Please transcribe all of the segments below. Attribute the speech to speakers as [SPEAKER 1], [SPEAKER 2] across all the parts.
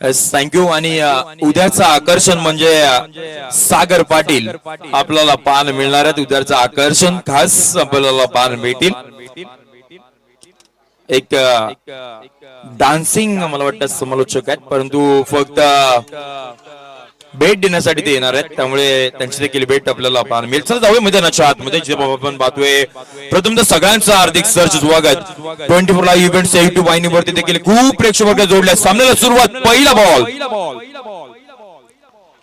[SPEAKER 1] Thank you. आणि उद्याचं आकर्षण म्हणजे सागर पाटील आपल्याला पाहायला मिळणार आहेत. उद्याचं आकर्षण खास आपल्याला पाहायला मिळतील. एक डान्सिंग मला वाटतं समालोचक आहेत, परंतु फक्त भेट देण्यासाठी ते येणार आहेत, त्यामुळे त्यांची देखील भेट आपल्याला पाहायला मिळेल. चला जाऊया मैदानाच्या आतमध्ये, जे आपण पाहतोय. प्रथमतः सगळ्यांचं हार्दिक सरचे स्वागत. 24 लाईव्ह इव्हेंट्स YouTube वाहिनीवरती देखील खूप प्रेक्षक जोडल्या. सामन्याला सुरुवात. पहिला बॉल.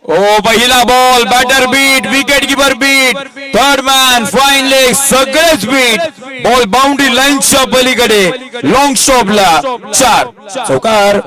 [SPEAKER 1] ओ पहिला ball. Batter beat, wicket keeper beat, third man, fine leg, सगळेच बीट. बॉल बाउंड्री लाईनच्या पलीकडे लॉंग स्टॉपला 4 चौकार.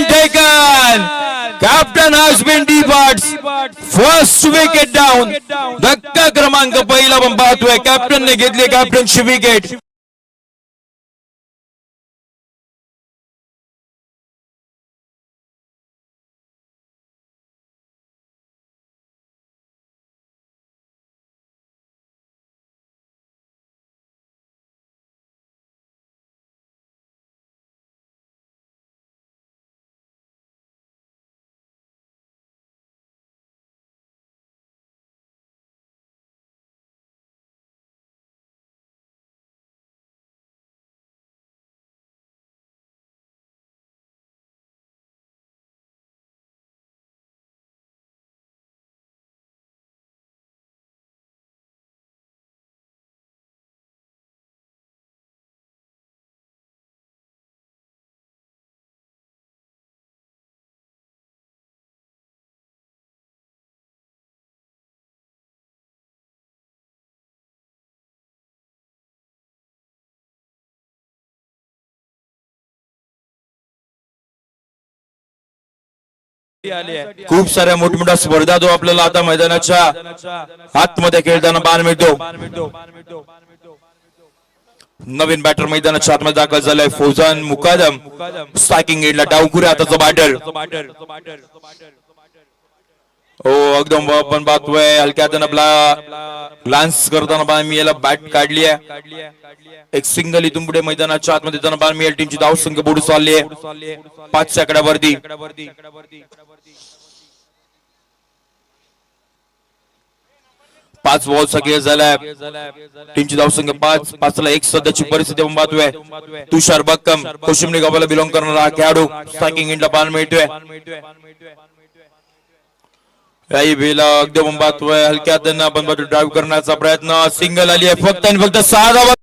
[SPEAKER 1] Taken. Captain has been departs. First wicket down. धक्का क्रमांक पहिला आपण पाहतोय. कॅप्टन ने घेतली कॅप्टनची विकेट. खूप साऱ्या मोठमोठ्या स्पर्धा तो आपल्याला आता मैदानाच्या आतमध्ये खेळताना पाहायला मिळतो. नवीन बॅटर मैदानाच्या आतमध्ये दाखल झालाय. फौजान मुकादम स्ट्रायकिंग एंडला डावखुऱ्या हाताचा बॅटर. हो एकदम आपण पाहतोय हलक्या हाताने आपला ग्लान्स करताना मी याला बॅट काढली आहे. एक सिंगल इथून पुढे मैदानाच्या आतमध्ये जाताना मी टीमची धाव संख्या पुढे चालली आहे 5 आकड्यावरती. 5 बॉलचा खेळ झालाय. टीमची धावसंख्या 5 ला 1 सध्याची परिस्थिती आपण पाहतोय. तुषार बक्कम कोशिमनी गावाला बिलॉंग करणारा खेळाडू स्ट्रायकिंग एंडला पाहायला मिळतोय. याही वेळेला अगदी आपण पाहतोय हलक्या हाताने आपण ड्राईव्ह करण्याचा प्रयत्न. सिंगल आली आहे फक्त आणि फक्त 6 धावा.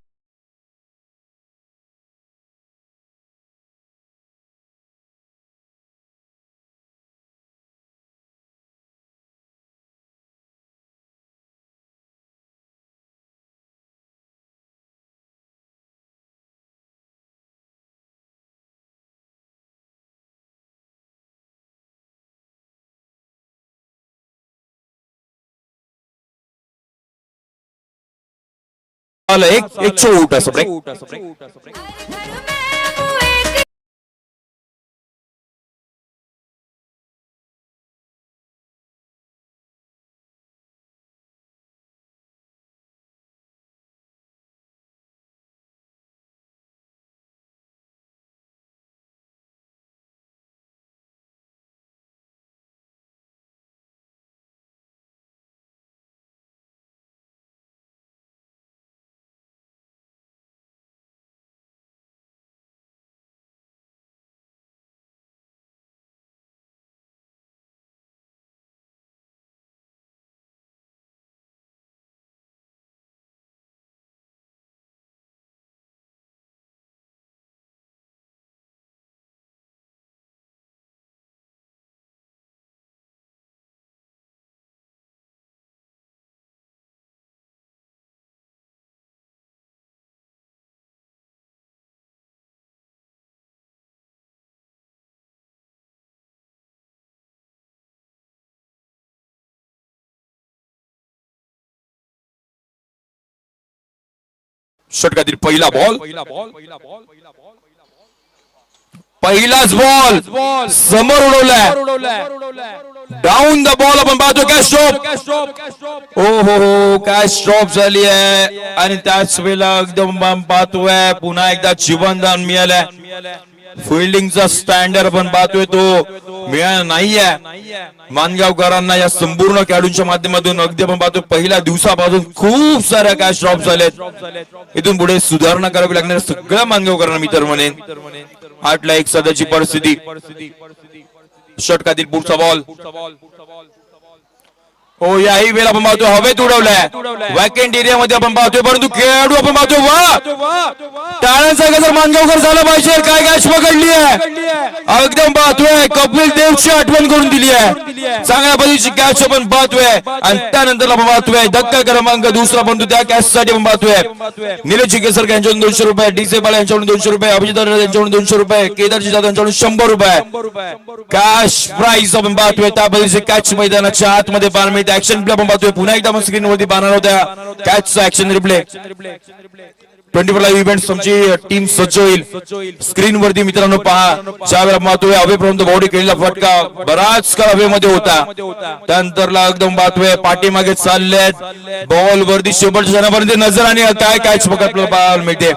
[SPEAKER 1] एक चोट असं ब्रेक. षटकातील पहिला बॉल, पहिलाच बॉल समोर उडवलाय, डाऊन द बॉल आपण पाहतो. कॅच ड्रॉप, ओ हो कॅच ड्रॉप झाली आहे आणि त्याच वेळेला एकदम पाहतोय पुन्हा एकदा जीवनदान मिळालंय. फिल्डिंगचा स्टँडर्ड आपण पाहतोय तो मिळाला नाहीये मानगावकरांना. या संपूर्ण खेळाडूंच्या माध्यमातून अगदी आपण पाहतो पहिल्या दिवसापासून खूप साऱ्या कॅच ड्रॉप झालेत. इथून पुढे सुधारणा करावी लागणार सगळ्या मानगावकरांना मी तर म्हणेन. 8-1 सध्याची परिस्थिती. षटकातील पुढचा बॉल, हो याही वेळेला आपण पाहतो हवेत उडवलाय, वॅकेंट एरियामध्ये आपण पाहतोय, परंतु खेळाडू आपण पाहतोय वा टाळ्यांचा गजर मानगावकर झाला पाहिजे. काय कॅच पकडली आहे, एकदम पाहतोय कपिल देवची आठवण करून दिली आहे. चांगल्या पद्धतीची कॅच आपण पाहतोय आणि त्यानंतर आपण पाहतोय धक्का क्रमांक दुसरा, परंतु त्या कॅच साठी आपण पाहतोय निलेश जिकेसर यांच्याकडून 200 रुपये, डीसे बाला यांच्याकडून 200 रुपये, अभिजित यांच्याकडून 200 रुपये, केदारजी जाधव यांच्याकडून 100 रुपये कॅश प्राइज आपण पाहतोय. त्या पद्धतीचे कॅच मैदानाच्या आतमध्ये पाहायला मिळते. ऍक्शन प्ले आपण पाहतोय पुन्हा एकदा आपण स्क्रीन वरती पाहणार होत्या कॅचचा ऍक्शन रिप्ले. 24 लाईव्ह इव्हेंट्स आमची टीम सज्ज होईल. स्क्रीन वरती मित्रांनो पहा, ज्या वेळेला पाहतोय हवेपर्यंत बॉडी केलेला फटका बराच काळ हवेमध्ये होता, त्यानंतर एकदम पाहतोय पाठीमागे चाललेत बॉल वरती शेवटच्या क्षणापर्यंत नजर आणि काय कॅच पकडलं पाहायला मिळते.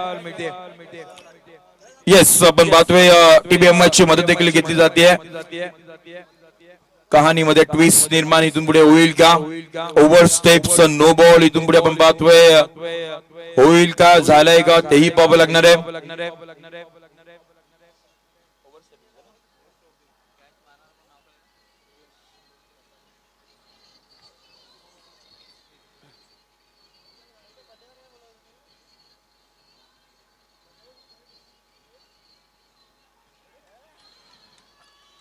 [SPEAKER 1] येस आपण पाहतोय टीबीएम ची मदत देखील घेतली जाते. कहाणीमध्ये ट्विस्ट निर्माण इथून पुढे होईल का, ओव्हर स्टेप्स नो बॉल इथून पुढे आपण पाहतोय होईल का, झालंय का तेही पाहावं लागणार आहे.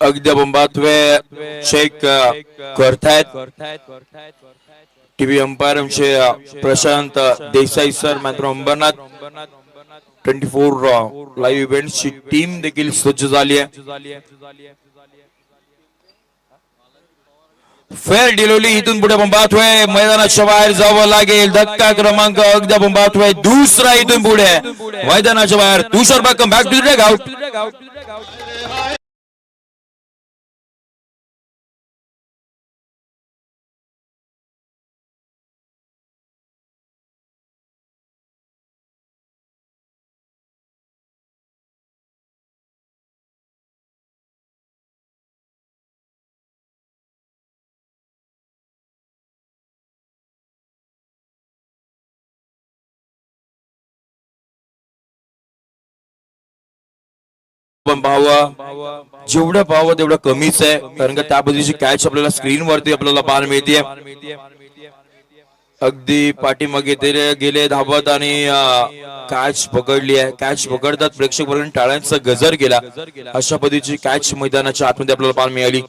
[SPEAKER 1] अगदी आपण पाहतोय चेक करतायत टीव्ही अंपायर आमचे प्रशांत देसाई सर, मात्र अंबरनाथ 24 लाईव्ह इव्हेंट्सची टीम देखील सज्ज झाली आहे. फेअर डिलिव्हरी इथून पुढे आपण पाहतोय मैदानाच्या बाहेर जावं लागेल. धक्का क्रमांक अगदी आपण पाहतोय दुसरा इथून पुढे मैदानाच्या बाहेर. Tushar back to the dugout. पण पाहावं जेवढं पाहावं तेवढं कमीच आहे, कारण का त्या पद्धतीची कॅच आपल्याला स्क्रीन वरती आपल्याला पाहायला मिळते. अगदी पाठीमागे ते गेले धावत आणि कॅच पकडली आहे. कॅच पकडतात प्रेक्षक वर्गाने टाळ्यांचा गजर केला. अशा पद्धतीची कॅच मैदानाच्या आतमध्ये आपल्याला पाहायला मिळाली.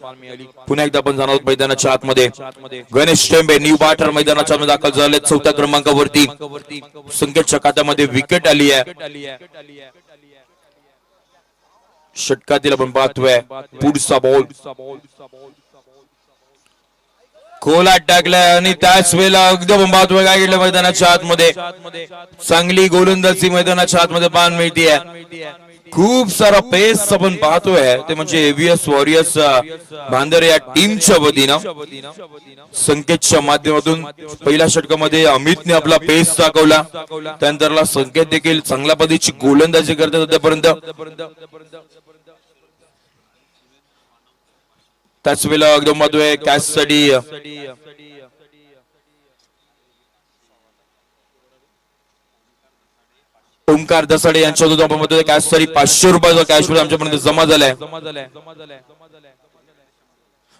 [SPEAKER 1] पुन्हा एकदा आपण जाणार आहोत मैदानाच्या आतमध्ये. गणेश टेंबे न्यू बाटर मैदानाच्या आतमध्ये दाखल झाले 4थ्या क्रमांकावरती. संकेतच्या खात्यामध्ये विकेट आली आहे. षटकातील आपण पाहतोय पुढचा बॉल खोलात टाकलाय आणि त्याच वेळेला अगदी आपण पाहतोय काय केलं मैदानाच्या आतमध्ये. चांगली गोलंदाजी मैदानाच्या आतमध्ये पाहायला मिळते. खूप सारा पेस आपण पाहतोय ते म्हणजे एव्हीएस वॉरियर्स भांदर या टीमच्या वतीनं संकेतच्या माध्यमातून पहिल्या षटकामध्ये अमितने आपला पेस दाखवला. त्यानंतर संकेत देखील चांगल्या पद्धतीची गोलंदाजी करतात आतापर्यंत. त्याच वेळेला एकदम पाहतोय कॅच साठी ओमकार दसाडे यांच्यातून आपण म्हणतोय कॅश साठी 500 रुपयाचा कॅश आमच्यापर्यंत जमा झालाय.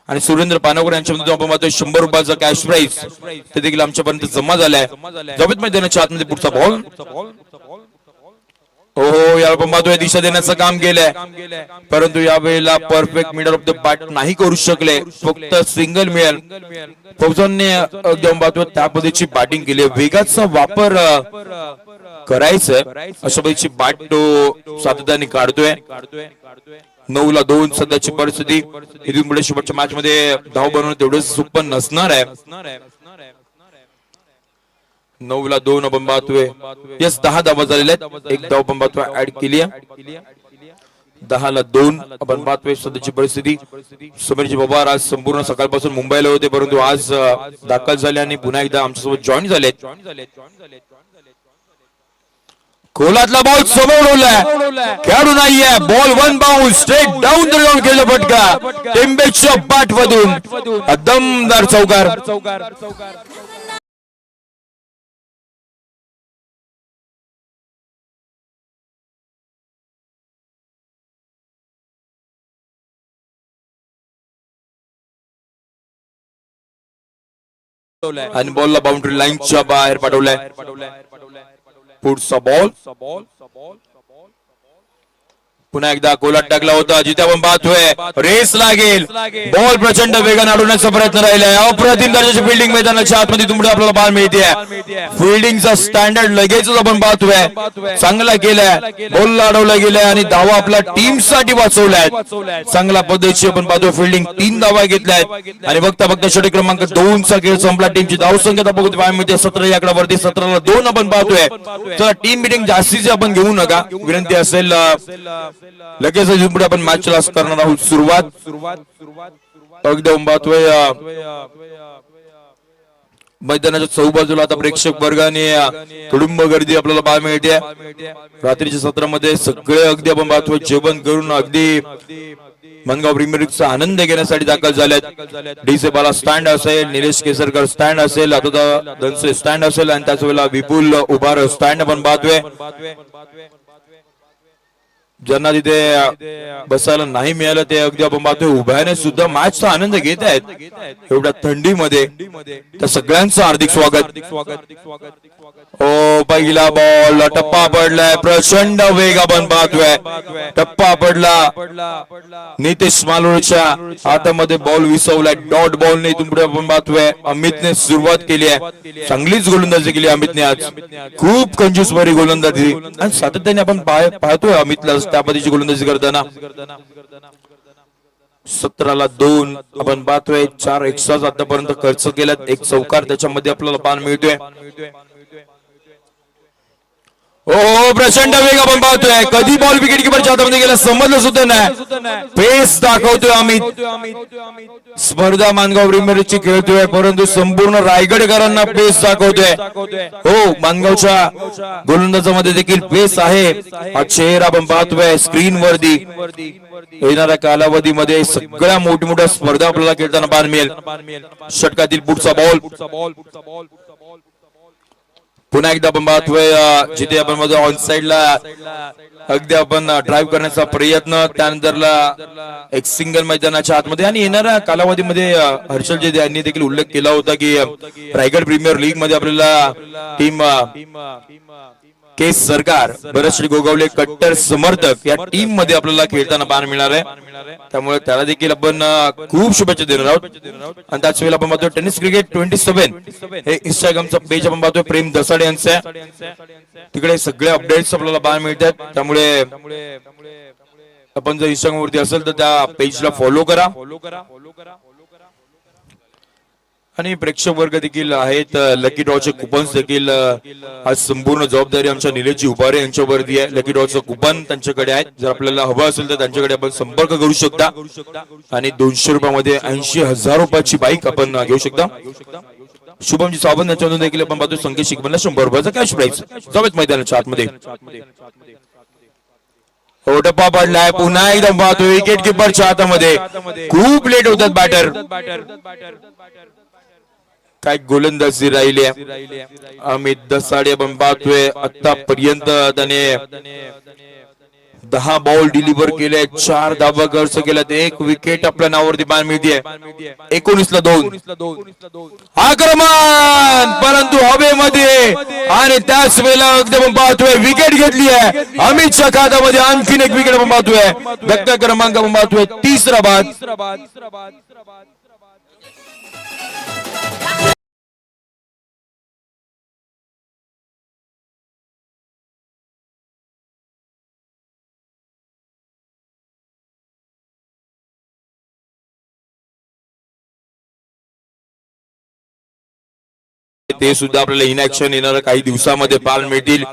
[SPEAKER 1] आणि सुरेंद्र पानवकर यांच्यामध्ये आपण पाहतोय 100 रुपयाचा कॅश प्राइज ते देखील आमच्यापर्यंत जमा झालाय. जवळ मैदानाच्या आतमध्ये पुढचा बॉल, हो याला आपण पाहतोय दिशा देण्याचं काम केलंय, परंतु यावेळेला perfect middle of the bat नाही करू शकले. फक्त सिंगल मिळेल. फौजांनी एकदम पाहतोय त्या पद्धतीची बॅटिंग केली. वेगाचा वापर करायचंय अशा पद्धतीची बॅट तो सातत्याने काढतोय. 9-2 सध्याची परिस्थिती. इथून पुढे शेवटच्या मॅच मध्ये धाव बनवणं तेवढं सोपं नसणार आहे. 9 ला 2 आपण पाहतोय. यस 10 धावा झालेल्या आहेत. एक धाव आपण पाहतोय ऍड केली आहे. 10 ला 2 आपण पाहतोय. सध्याची परिस्थिती समीरजी पवार आज संपूर्ण सकाळपासून मुंबईला होते, परंतु आज दाखल झाले आणि पुन्हा एकदा आमच्यासोबत जॉईन झालेत. खोलातला बॉल समोर उडवलाय, खेळाडू नाहीये. Ball one bounce straight down the ground केलं फटका टेम्बेच्या बॅट मधून दमदार चौकार. आणि बॉलला बाउंड्री लाईनच्या बाहेर पाठवलाय. पुढचा बॉल पुन्हा एकदा कोलाट टाकला होता, जिथे आपण पाहतोय रेस लागेल. बॉल प्रचंड वेगाने अडवण्याचा प्रयत्न राहिलाय. अप्रतिम दर्जाची फिल्डिंग मैदानाच्या आतमध्ये तुमच्या आपल्याला बॉल मिळते. फिल्डिंगचा स्टँडर्ड लगेच आपण पाहतोय चांगला केलाय. बॉलला अडवला गेलाय आणि धावा आपल्या टीम साठी वाचवल्यात. चांगल्या पद्धतीची आपण पाहतोय फिल्डिंग. 3 धावा घेतल्यात आणि बघता बघता षटक क्रमांक 2 चा खेळ संपला. टीमची धाव संख्या बघतो पाहायला मिळते 17 या आकड्यावरती. 17 ला 2 आपण पाहतोय. चला टीम मिटिंग जास्तीची आपण घेऊ नका, विनंती असेल. लगेच पुढे आपण मॅचला करणार आहोत सुरुवात. अगदी पाहतोय मैदानाच्या चौबाजूला आता प्रेक्षक वर्गाने तुडुंब गर्दी आपल्याला पाहायला मिळते. रात्रीच्या सत्रामध्ये सगळे अगदी आपण पाहतोय जेवण करून अगदी मनगाव प्रीमियर लीगचा आनंद घेण्यासाठी दाखल झालेत. डीसे बाला स्टँड असेल, निलेश केसरकर स्टँड असेल, आता दनसे स्टँड असेल आणि त्याच वेळेला विपुल उभार स्टँड आपण पाहतोय. ज्यांना तिथे बसायला नाही मिळालं ते अगदी आपण पाहतोय उभ्याने सुद्धा मॅचचा आनंद घेत आहेत एवढ्या थंडीमध्ये. तर सगळ्यांचं हार्दिक स्वागत. ओ पहिला बॉल टप्पा पडलाय, प्रचंड वेग आपण पाहतोय. टप्पा पडला नितेश मालोळच्या हातामध्ये बॉल विसवलाय. डॉट बॉल ने इथून पुढे आपण पाहतोय अमितने सुरुवात केली आहे. चांगलीच गोलंदाजी केली अमितने आज. खूप कंजूस भरी गोलंदाजी आणि सातत्याने आपण पाहतोय अमितला त्या पद्धतीची गोलंदाजी करताना. 17 ला 2 आपण पाहतोय. 4 एक्स्ट्रा आतापर्यंत खर्च केल्यात. एक चौकार त्याच्यामध्ये आपल्याला पाहायला मिळतोय. हो प्रचंड वेग आपण पाहतोय. कधी बॉल विकेट किपरच्या हातामध्ये गेला समजलं सुद्धा नाही. पेस दाखवतोय अमित. स्पर्धा मानगाव प्रीमियर लीगची खेळतोय, परंतु संपूर्ण रायगडकरांना पेस दाखवतोय. हो मानगावच्या गोलंदाजामध्ये देखील पेस आहे. हा चेहरा आपण पाहतोय स्क्रीन वरती. येणाऱ्या कालावधीमध्ये सगळ्या मोठमोठ्या स्पर्धा आपल्याला खेळताना पाहायला मिळेल. षटकातील पुढचा बॉल पुन्हा एकदा आपण पाहतोय जिथे आपण मध्ये ऑन साइडला अगदी आपण ड्राईव्ह करण्याचा प्रयत्न. त्यानंतरला एक सिंगल मैदानाच्या आतमध्ये आणि येणाऱ्या कालावधीमध्ये हर्षल जे यांनी देखील उल्लेख केला होता की रायगड प्रीमियर लीग मध्ये आपल्याला टीम केस सरकार, भरत श्री गोगावले कट्टर समर्थक या टीम मध्ये आपल्याला खेळताना पाहायला मिळणार आहे. त्यामुळे त्याला देखील आपण खूप शुभेच्छा देणार आहोत. आणि त्याच वेळेला आपण पाहतोय टेनिस क्रिकेट 27 हे इंस्टाग्रामचा पेज आपण पाहतोय प्रेम दसाडे यांचं. तिकडे सगळे अपडेट्स आपल्याला पाहायला मिळतात. त्यामुळे आपण जर इंस्टाग्राम वरती असेल तर त्या पेजला फॉलो करा. आणि प्रेक्षक वर्ग देखील आहेत. लकी ड्रॉचे कुपन्स देखील आज संपूर्ण जबाबदारी आमच्या निलेशजी उभारे यांच्यावरती आहे. लकी ड्रॉचं कुपन त्यांच्याकडे आहेत. जर आपल्याला हवं असेल तर त्यांच्याकडे आपण संपर्क करू शकता. आणि 200 रुपयामध्ये 80,000 रुपयाची बाईक आपण घेऊ शकता. शुभमजी सावंत याच्यामधून देखील आपण पाहतो संकेत शिकवणला 100 रुपयाचा कॅश प्राइस. जावेत मैदानाच्या आतमध्ये. टप्पा पडलाय पुन्हा एकदम पाहतो विकेट किपरच्या हातामध्ये. खूप लेट होतात बॅटर. काय गोलंदाजी राहिली आहे. अमित दसाडे आपण पाहतोय आतापर्यंत त्याने 10 बॉल डिलिव्हर केले, 4 धावा खर्च केल्यात, 1 विकेट आपल्या नावावरती पाहायला मिळते. 19 ला 2 आक्रमण परंतु हवेमध्ये आणि त्याच वेळेला आपण पाहतोय विकेट घेतली आहे अमितच्या खात्यामध्ये. आणखीन एक विकेट आपण पाहतोय. धक्का क्रमांक आपण पाहतोय 3रा बाद. ते सुद्धा आपल्याला इन ऍक्शन येणाऱ्या काही दिवसामध्ये पाहायला मिळतील.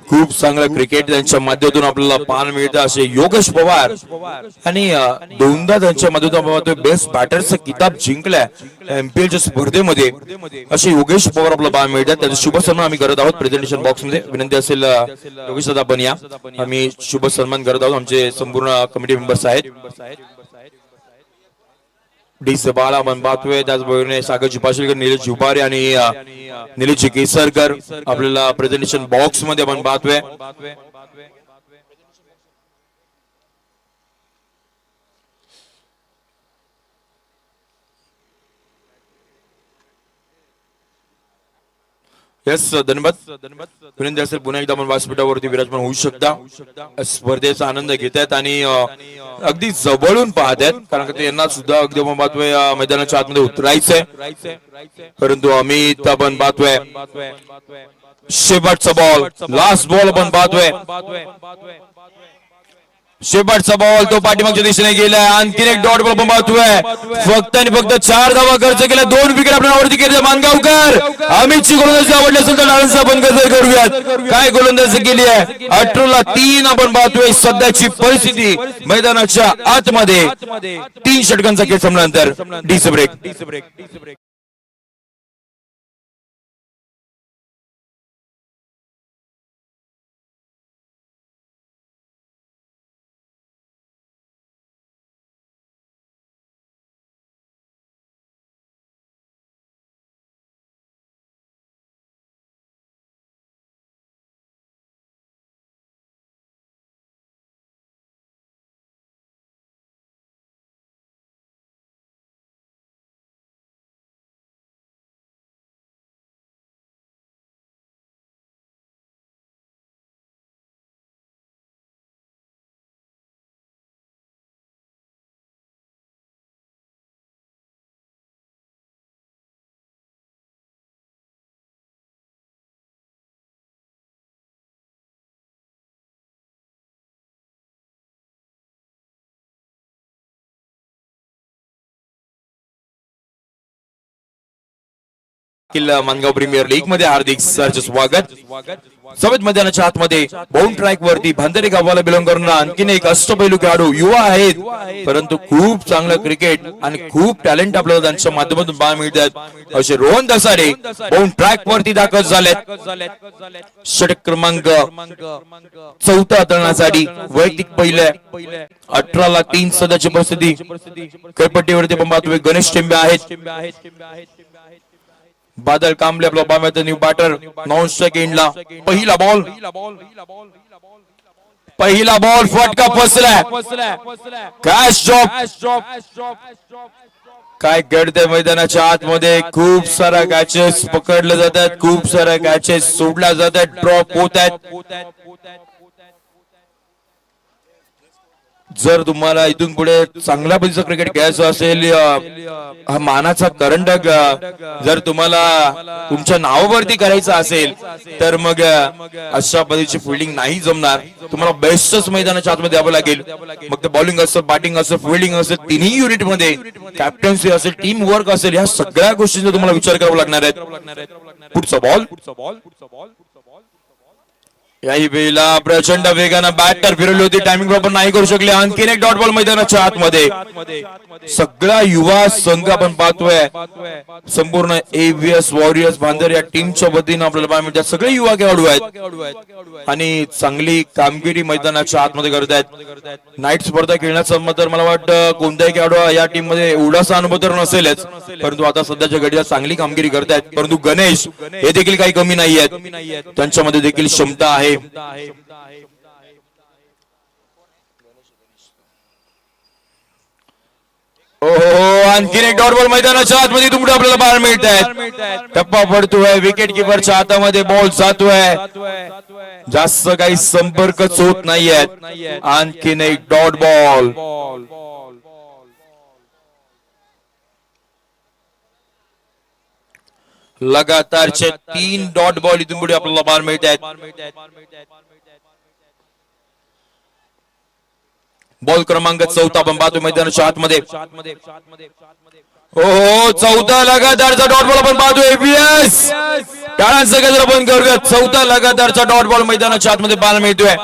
[SPEAKER 1] खूप चांगलं क्रिकेट त्यांच्या माध्यमातून आपल्याला पाहायला मिळतं. असे योगेश पवार आणि दोनदा त्यांच्या माध्यमातून बेस्ट बॅटरचा किताब जिंकलाय MPL च्या स्पर्धेमध्ये. असे योगेश पवार आपल्याला पाहायला मिळतात. त्याचा शुभ सन्मान आम्ही करत आहोत प्रेझेंटेशन बॉक्स मध्ये. विनंती असेल योगेश दादा आपण या, आम्ही शुभ सन्मान करत आहोत. आमचे संपूर्ण कमिटी मेंबर्स आहेत. डी बाला आपण पाहतोय. त्याचबरोबर सागर झुपाशीलकर, निलेश झुपारे आणि निलेश केसरकर आपल्याला प्रेझेंटेशन बॉक्स मध्ये आपण पाहतोय. यस धन्यवाद. विनंती असेल पुन्हा एकदा आपण व्यासपीठावरती विराजमान होऊ शकता. स्पर्धेचा आनंद घेत आहेत आणि अगदी जवळून पाहत आहेत, कारण की यांना सुद्धा अगदी आपण पाहतोय मैदानाच्या आतमध्ये उतरायचंय. परंतु अमित आपण पाहतोय शेवटचा बॉल, लास्ट बॉल आपण पाहतोय. शेवटचा बॉल तो पाठीमागच्या दिशेने गेलाय. आणखीन एक डॉट बॉल आपण पाहतोय. फक्त आणि फक्त 4 धावा खर्च केल्या, 2 विकेट आपण आवडती केली. मानगावकर अमितची गोलंदाजी आवडली असेल तर डाळिंब आपण गजर करूयात. काय गोलंदाजी केली आहे. 18 ला 3 आपण पाहतोय. सध्याची परिस्थिती मैदानाच्या आतमध्ये 3 षटकांचा खेळ संपल्यानंतर DC break. Mangaon premier league मध्ये हार्दिक सरचे स्वागत. समेत मैदानाच्या आतमध्ये बाउंड ट्रॅक वरती भांदरे गावाला बिलॉंग करणारा आणखीन एक अष्टपैलू खेळाडू युवा आहेत, परंतु खूप चांगलं क्रिकेट आणि खूप टॅलेंट आपल्याला त्यांच्या माध्यमातून पाहायला मिळतात. असे रोहन दसारे बाउंड ट्रॅक वरती दाखल झालेत. षटक क्रमांक 4 हाताळण्यासाठी वैयक्तिक पहिले 18 ला 3 सध्याची परिस्थिती. खेळपट्टीवरती आपण पाहतोय गणेश टेंबे आहेत. बादल कांबळे आपला बामेचा न्यू बॅटर. नॉन स्ट्राइक एंडला पहिला बॉल फटका फसलाय. Catch drop. काय घडतंय मैदानाच्या आतमध्ये. खूप सारा कॅचेस पकडले जातात, खूप सारा कॅचेस सोडल्या जातात, ड्रॉप होत आहेत. जर तुम्हाला इथून पुढे चांगल्या पद्धतीचं क्रिकेट खेळायचं असेल, हा मानाचा करंड जर तुम्हाला तुमच्या नावावरती करायचं असेल, तर मग अशा पद्धतीची फिल्डिंग नाही जमणार. तुम्हाला बेस्टच मैदानाच्या आतमध्ये द्यावं लागेल. मग ते बॉलिंग असेल, बॅटिंग असेल, फिल्डिंग असेल, तिन्ही युनिट मध्ये कॅप्टन्सी असेल, टीम वर्क असेल, या सगळ्या गोष्टींचा तुम्हाला विचार करावा लागणार आहे. पुढचा बॉल. याही वेळेला प्रचंड वेगानं बॅटर फिरवली होती, टायमिंग प्रॉपर नाही करू शकले. आणखीन एक डॉट बॉल मैदानाच्या आतमध्ये. सगळा युवा संघ आपण पाहतोय, संपूर्ण एव्हीएस वॉरियर्स भांदर या टीमच्या वतीने आपल्याला पाहायला मिळतात. सगळे युवा खेळाडू आहेत आणि चांगली कामगिरी मैदानाच्या आतमध्ये करत आहेत. नाईट स्पर्धा खेळण्याचं तर मला वाटतं कोणत्याही खेळाडू या टीम मध्ये एवढासा अनुभव तर नसेलच, परंतु आता सध्याच्या घडीला चांगली कामगिरी करत आहेत. परंतु गणेश हे देखील काही कमी नाही आहेत, त्यांच्यामध्ये देखील क्षमता आहे. आणखीन एक डॉट बॉल मैदानाच्या आतमध्ये तुमच्या आपल्याला पाहायला मिळत आहे. टप्पा पडतोय, विकेट किपरच्या हातामध्ये बॉल जातोय, जास्त काही संपर्कच होत नाहीये. आणखीन एक डॉट बॉल. लगातारचे 3 डॉट बॉल इथून पुढे आपल्याला पाहायला मिळत आहेत. बॉल क्रमांक 14 आपण पाहतो मैदानाच्या आतमध्ये. हो चौथा लगातारचा डॉट बॉल आपण पाहतो. एबीएस टाळ्यांचा गजर आपण करूया. चौथा लगातारचा डॉट बॉल मैदानाच्या आतमध्ये पाहायला मिळतोय.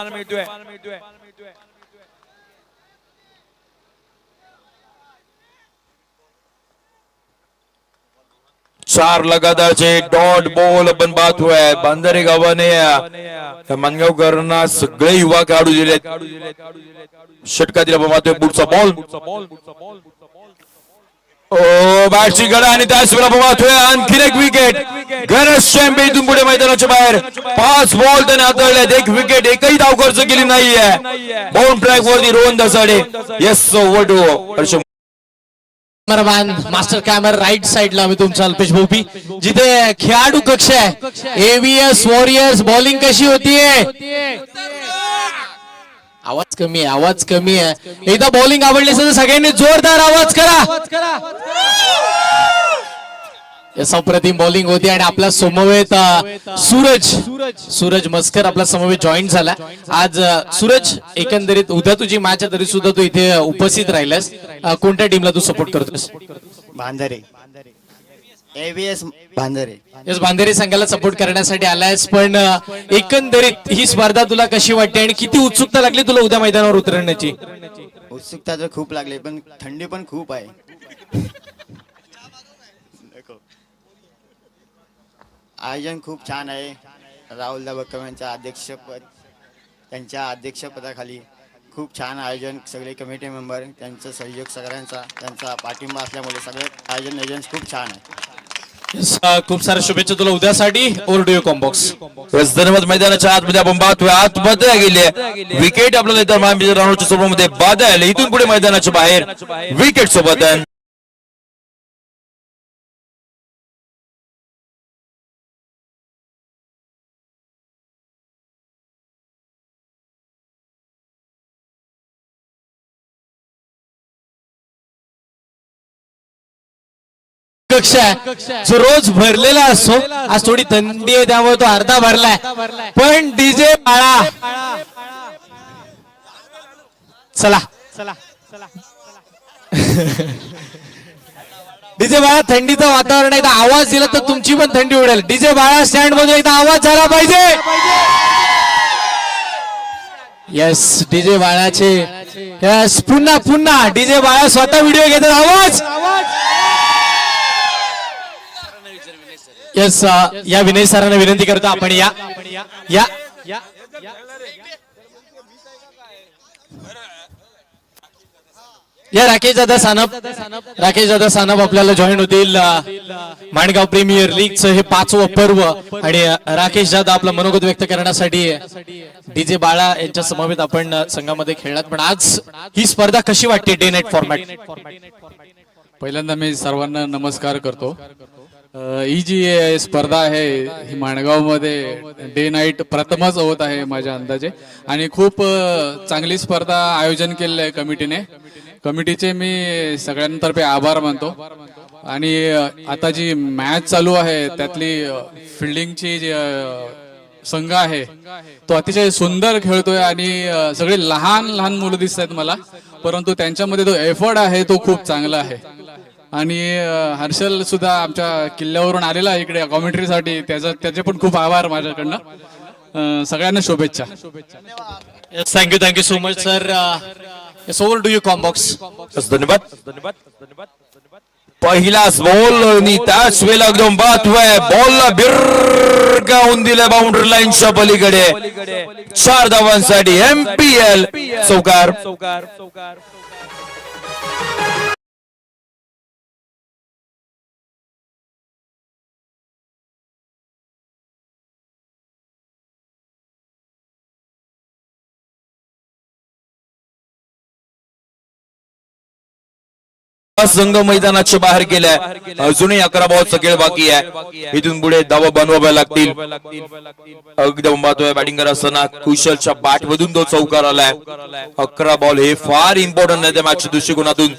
[SPEAKER 1] 4 लगातारचे डॉट बॉल आपण पाहतोय. बांधारे गावाने मानगावकरांना सगळे युवा खेळाडू दिलेत. षटकातील आपण पाहतोय पुढचा बॉल. ओ बॅटची गडा आणि त्याच वेळेला आपण पाहतोय आणखी एक विकेट. गणेश चेंबे इथून पुढे मैदानाच्या बाहेर. 5 बॉल त्याने हाताळलेत. 1 विकेट, एकही धाव खर्च केली नाहीये. बाउंड ट्रॅक वरती Rohan Dasade. Yes over
[SPEAKER 2] master camera right साइडला आम्ही तुमचा अल्पेश भोपी, जिथे खेळाडू कक्ष आहे. एव्हीएस वॉरियर्स बॉलिंग कशी होतीये? आवाज कमी आहे, आवाज कमी आहे. एकदा बॉलिंग आवडली असेल तर सगळ्यांनी जोरदार आवाज करा. अप्रतिम बॉलिंग होती आणि आपला समवेत सूरज मस्कर आपला समवेत जॉईन झाला. आज सूरज, एकंदरीत उद्या तुझी मॅच आहे तरी सुद्धा तू इथे उपस्थित राहिलास. कोणत्या टीमला तू सपोर्ट करतोस?
[SPEAKER 3] बांधारे, एव्हीएस बांधारे.
[SPEAKER 2] यस, बांधारे संघाला सपोर्ट करण्यासाठी आलायस. पण एकंदरीत ही स्पर्धा तुला कशी वाटते आणि किती उत्सुकता लागली तुला उद्या मैदानावर उतरण्याची?
[SPEAKER 3] उत्सुकता तर खूप लागली, पण थंडी पण खूप आहे. आयोजन खूप छान आहे. राहुल दाबक्कम यांच्या अध्यक्षपद, त्यांच्या अध्यक्षपदाखाली खूप छान आयोजन. सगळे कमिटी मेंबर, त्यांचा सहयोग, सगळ्यांचा त्यांचा पाठिंबा असल्यामुळे सगळे आयोजन खूप छान आहे.
[SPEAKER 2] खूप साऱ्या शुभेच्छा तुला उद्यासाठी. ओरडू कॉम्बॉक्स.
[SPEAKER 1] धन्यवाद. मैदानाच्या आतमध्ये आपण पाहतोय आतमध्ये गेले विकेट. आपल्याला इतर रानोच्या सोबतमध्ये बाद आहे. इथून पुढे मैदानाच्या बाहेर विकेट सोबत
[SPEAKER 2] कक्ष जो रोज भरलेला असतो. आज थोडी थंडी आहे त्यामुळे तो अर्धा भरलाय. पण डीजे बाळा, चला डीजे बाळा, थंडीचं वातावरण एकदा आवाज दिला तर तुमची पण थंडी उडेल. डीजे बाळा स्टँड मधून एकदा आवाज झाला पाहिजे. येस, डीजे बाळाचे यस, पुन्हा डीजे बाळा स्वतः व्हिडिओ घेतात. आवाज. यस, या विनय सरांना विनंती करतो आपण या राकेश दादा सानप आपल्याला जॉईन होतील. माणगाव प्रीमियर लीगचं हे 5वं पर्व आणि राकेश दादा आपलं मनोगत व्यक्त करण्यासाठी डीजे बाळा यांच्या समवेत आपण संघामध्ये खेळलात. पण आज ही स्पर्धा कशी वाटते डे नाईट फॉर्मॅट?
[SPEAKER 4] पहिल्यांदा मी सर्वांना नमस्कार करतो. ही जी स्पर्धा आहे ही माणगाव मध्ये डे नाईट प्रथमच होत आहे माझ्या अंदाजे. आणि खूप चांगली स्पर्धा आयोजन केलेलं आहे कमिटीने. कमिटीचे मी सगळ्यांतर्फे आभार मानतो. आणि आता जी मॅच चालू आहे त्यातली फिल्डिंगची जी संघ आहे तो अतिशय सुंदर खेळतोय. आणि सगळे लहान लहान मुलं दिसत आहेत मला, परंतु त्यांच्यामध्ये तो एफर्ट आहे तो खूप चांगला आहे. आणि हर्षल सुद्धा आमच्या किल्ल्यावरून आलेला आहे इकडे कॉमेंट्रीसाठी. त्याचे पण खूप आभार माझ्याकडनं. सगळ्यांना शुभेच्छा.
[SPEAKER 2] Thank you so much sir. Over to you combox.
[SPEAKER 1] धन्यवाद. पहिलाच बॉल त्याच वेळेला एकदम बातवाय बॉलला बिरकावून दिलं बाउंड्री लाईनच्या पलीकडे. 4 धावांसाठी MPL चौकार. संघ मैदानाच्या बाहेर गेलाय. अजूनही 11 बॉलचा खेळ बाकी आहे. इथून पुढे धावा बनवाव्या लागतील. एकदम बातोय बॅटिंग करत असताना कुशलच्या बॅट मधून तो चौकार आलाय. 11 बॉल हे फार इम्पॉर्टंट आहे त्या मॅचच्या दृष्टिकोनातून.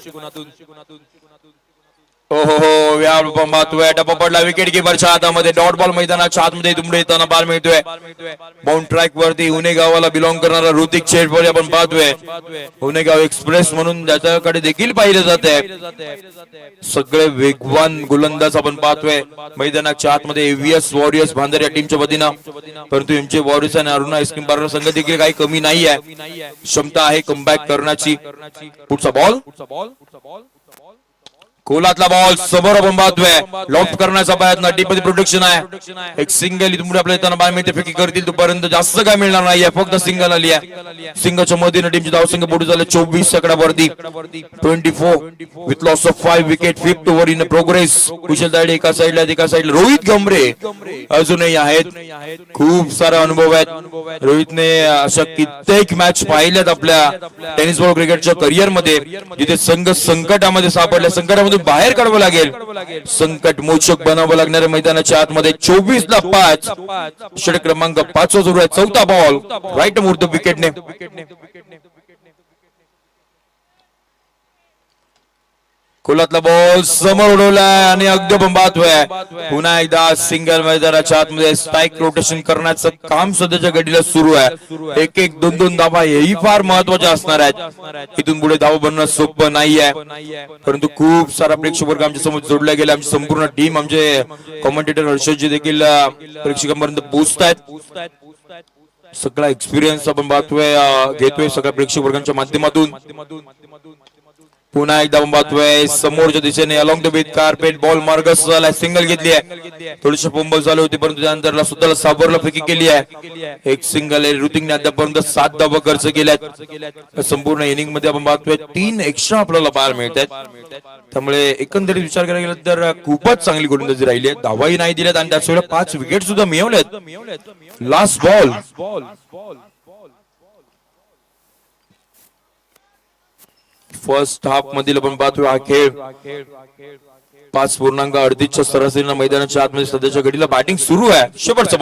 [SPEAKER 1] हो या पाहतोय टप्पा पडला विकेट किपरच्या हातामध्ये डॉट बॉल मैदानाच्या आतमध्ये दुमडे येताना बाल मिळतोय. बाउंड ट्रॅक वरती उने गावाला बिलॉंग करणारा ऋतिक शेटपळे आपण पाहतोय. उनेगाव एक्सप्रेस म्हणून त्याच्याकडे देखील पाहिलं जाते. सगळे वेगवान गोलंदाज आपण पाहतोय मैदानाच्या आतमध्ये. एव्हीएस वॉरियर्स भांदर या टीमच्या वतीनं, परंतु एमचे वॉरियर्स आणि अरुणा आईस्क्रीम पार्लर संघ देखील काही कमी नाही आहे, क्षमता आहे कमबॅक करण्याची. पुढचा बॉल कोलातला बॉल समोर आपण पाहतोय. लॉफ्ट करण्याचा प्रयत्न डीप मध्ये प्रोटेक्शन आहे. एक सिंगल इथून पुढे आपल्या येताना बाल मिळते फेकी करतील तोपर्यंत जास्त काय मिळणार नाहीये, फक्त सिंगल आली आहे. सिंगलच्या मदतीने टीमचे धावसंख्या पुढे झाले 24 आकड्यावरती. 24 with loss of 5 wicket. 5th over in progress. Kushal Tayde एका साईडला रोहित गमरे अजूनही आहेत. खूप सारा अनुभव आहेत रोहितने. अशा कित्येक मॅच पाहिल्यात आपल्या टेनिस बॉल क्रिकेटच्या करिअर मध्ये, जिथे संघ संकटामध्ये सापडल्या, संकटामध्ये बाहेर काढावं लागेल, संकट मोचक बनावं लागणाऱ्या मैदानाच्या आतमध्ये. 24ला 5 षटक क्रमांक 5 वर सुरू आहे. चौथा बॉल राईट मुहूर्त विकेटने. कोलातला बॉल समोर उडवलाय आणि अगदी आपण पाहतोय पुन्हा एकदा सिंगल मैदानाच्या आतमध्ये स्ट्राईक रोटेशन करण्याचं काम सध्याच्या घडीला सुरू आहे. 1-1 2-2 धावा हेही फार महत्वाच्या असणार आहेत. इथून पुढे धाव बनणं सोपं नाहीये, परंतु खूप सारा प्रेक्षक वर्ग आमच्या समोर जोडला गेला. आमची संपूर्ण टीम, आमचे कॉमेंटेटर हर्षदजी देखील प्रेक्षकांपर्यंत पोहोचतायत. सगळा एक्सपिरियन्स आपण पाहतोय घेतोय सगळ्या प्रेक्षक वर्गांच्या माध्यमातून. पुन्हा एकदा आपण पाहतोय समोरच्या दिशेने along the with carpet ball Marcus झाला. सिंगल घेतली आहे, थोडीशी पंबल झाली होती, परंतु त्यानंतर स्वतःला सावरला फेकी केली आहे. एक सिंगल आहे. ऋतिकने आतापर्यंत 7 धावा खर्च केल्यात. संपूर्ण इनिंग मध्ये आपण पाहतोय 3 एक्स्ट्रा आपल्याला पाहायला मिळतात. त्यामुळे एकंदरीत विचार करायला गेला तर खूपच चांगली गोलंदाजी राहिली आहे. धावाही नाही दिल्यात आणि त्याचवेळेला 5 विकेट सुद्धा मिळवल्यात. लास्ट बॉल फर्स्ट हाफ मधील आपण पाहतोय हा खेळ 5.38च्या सरासरीनं मैदानाच्या आतमध्ये सध्याच्या घडीला बॅटिंग सुरू आहे. शेवटचा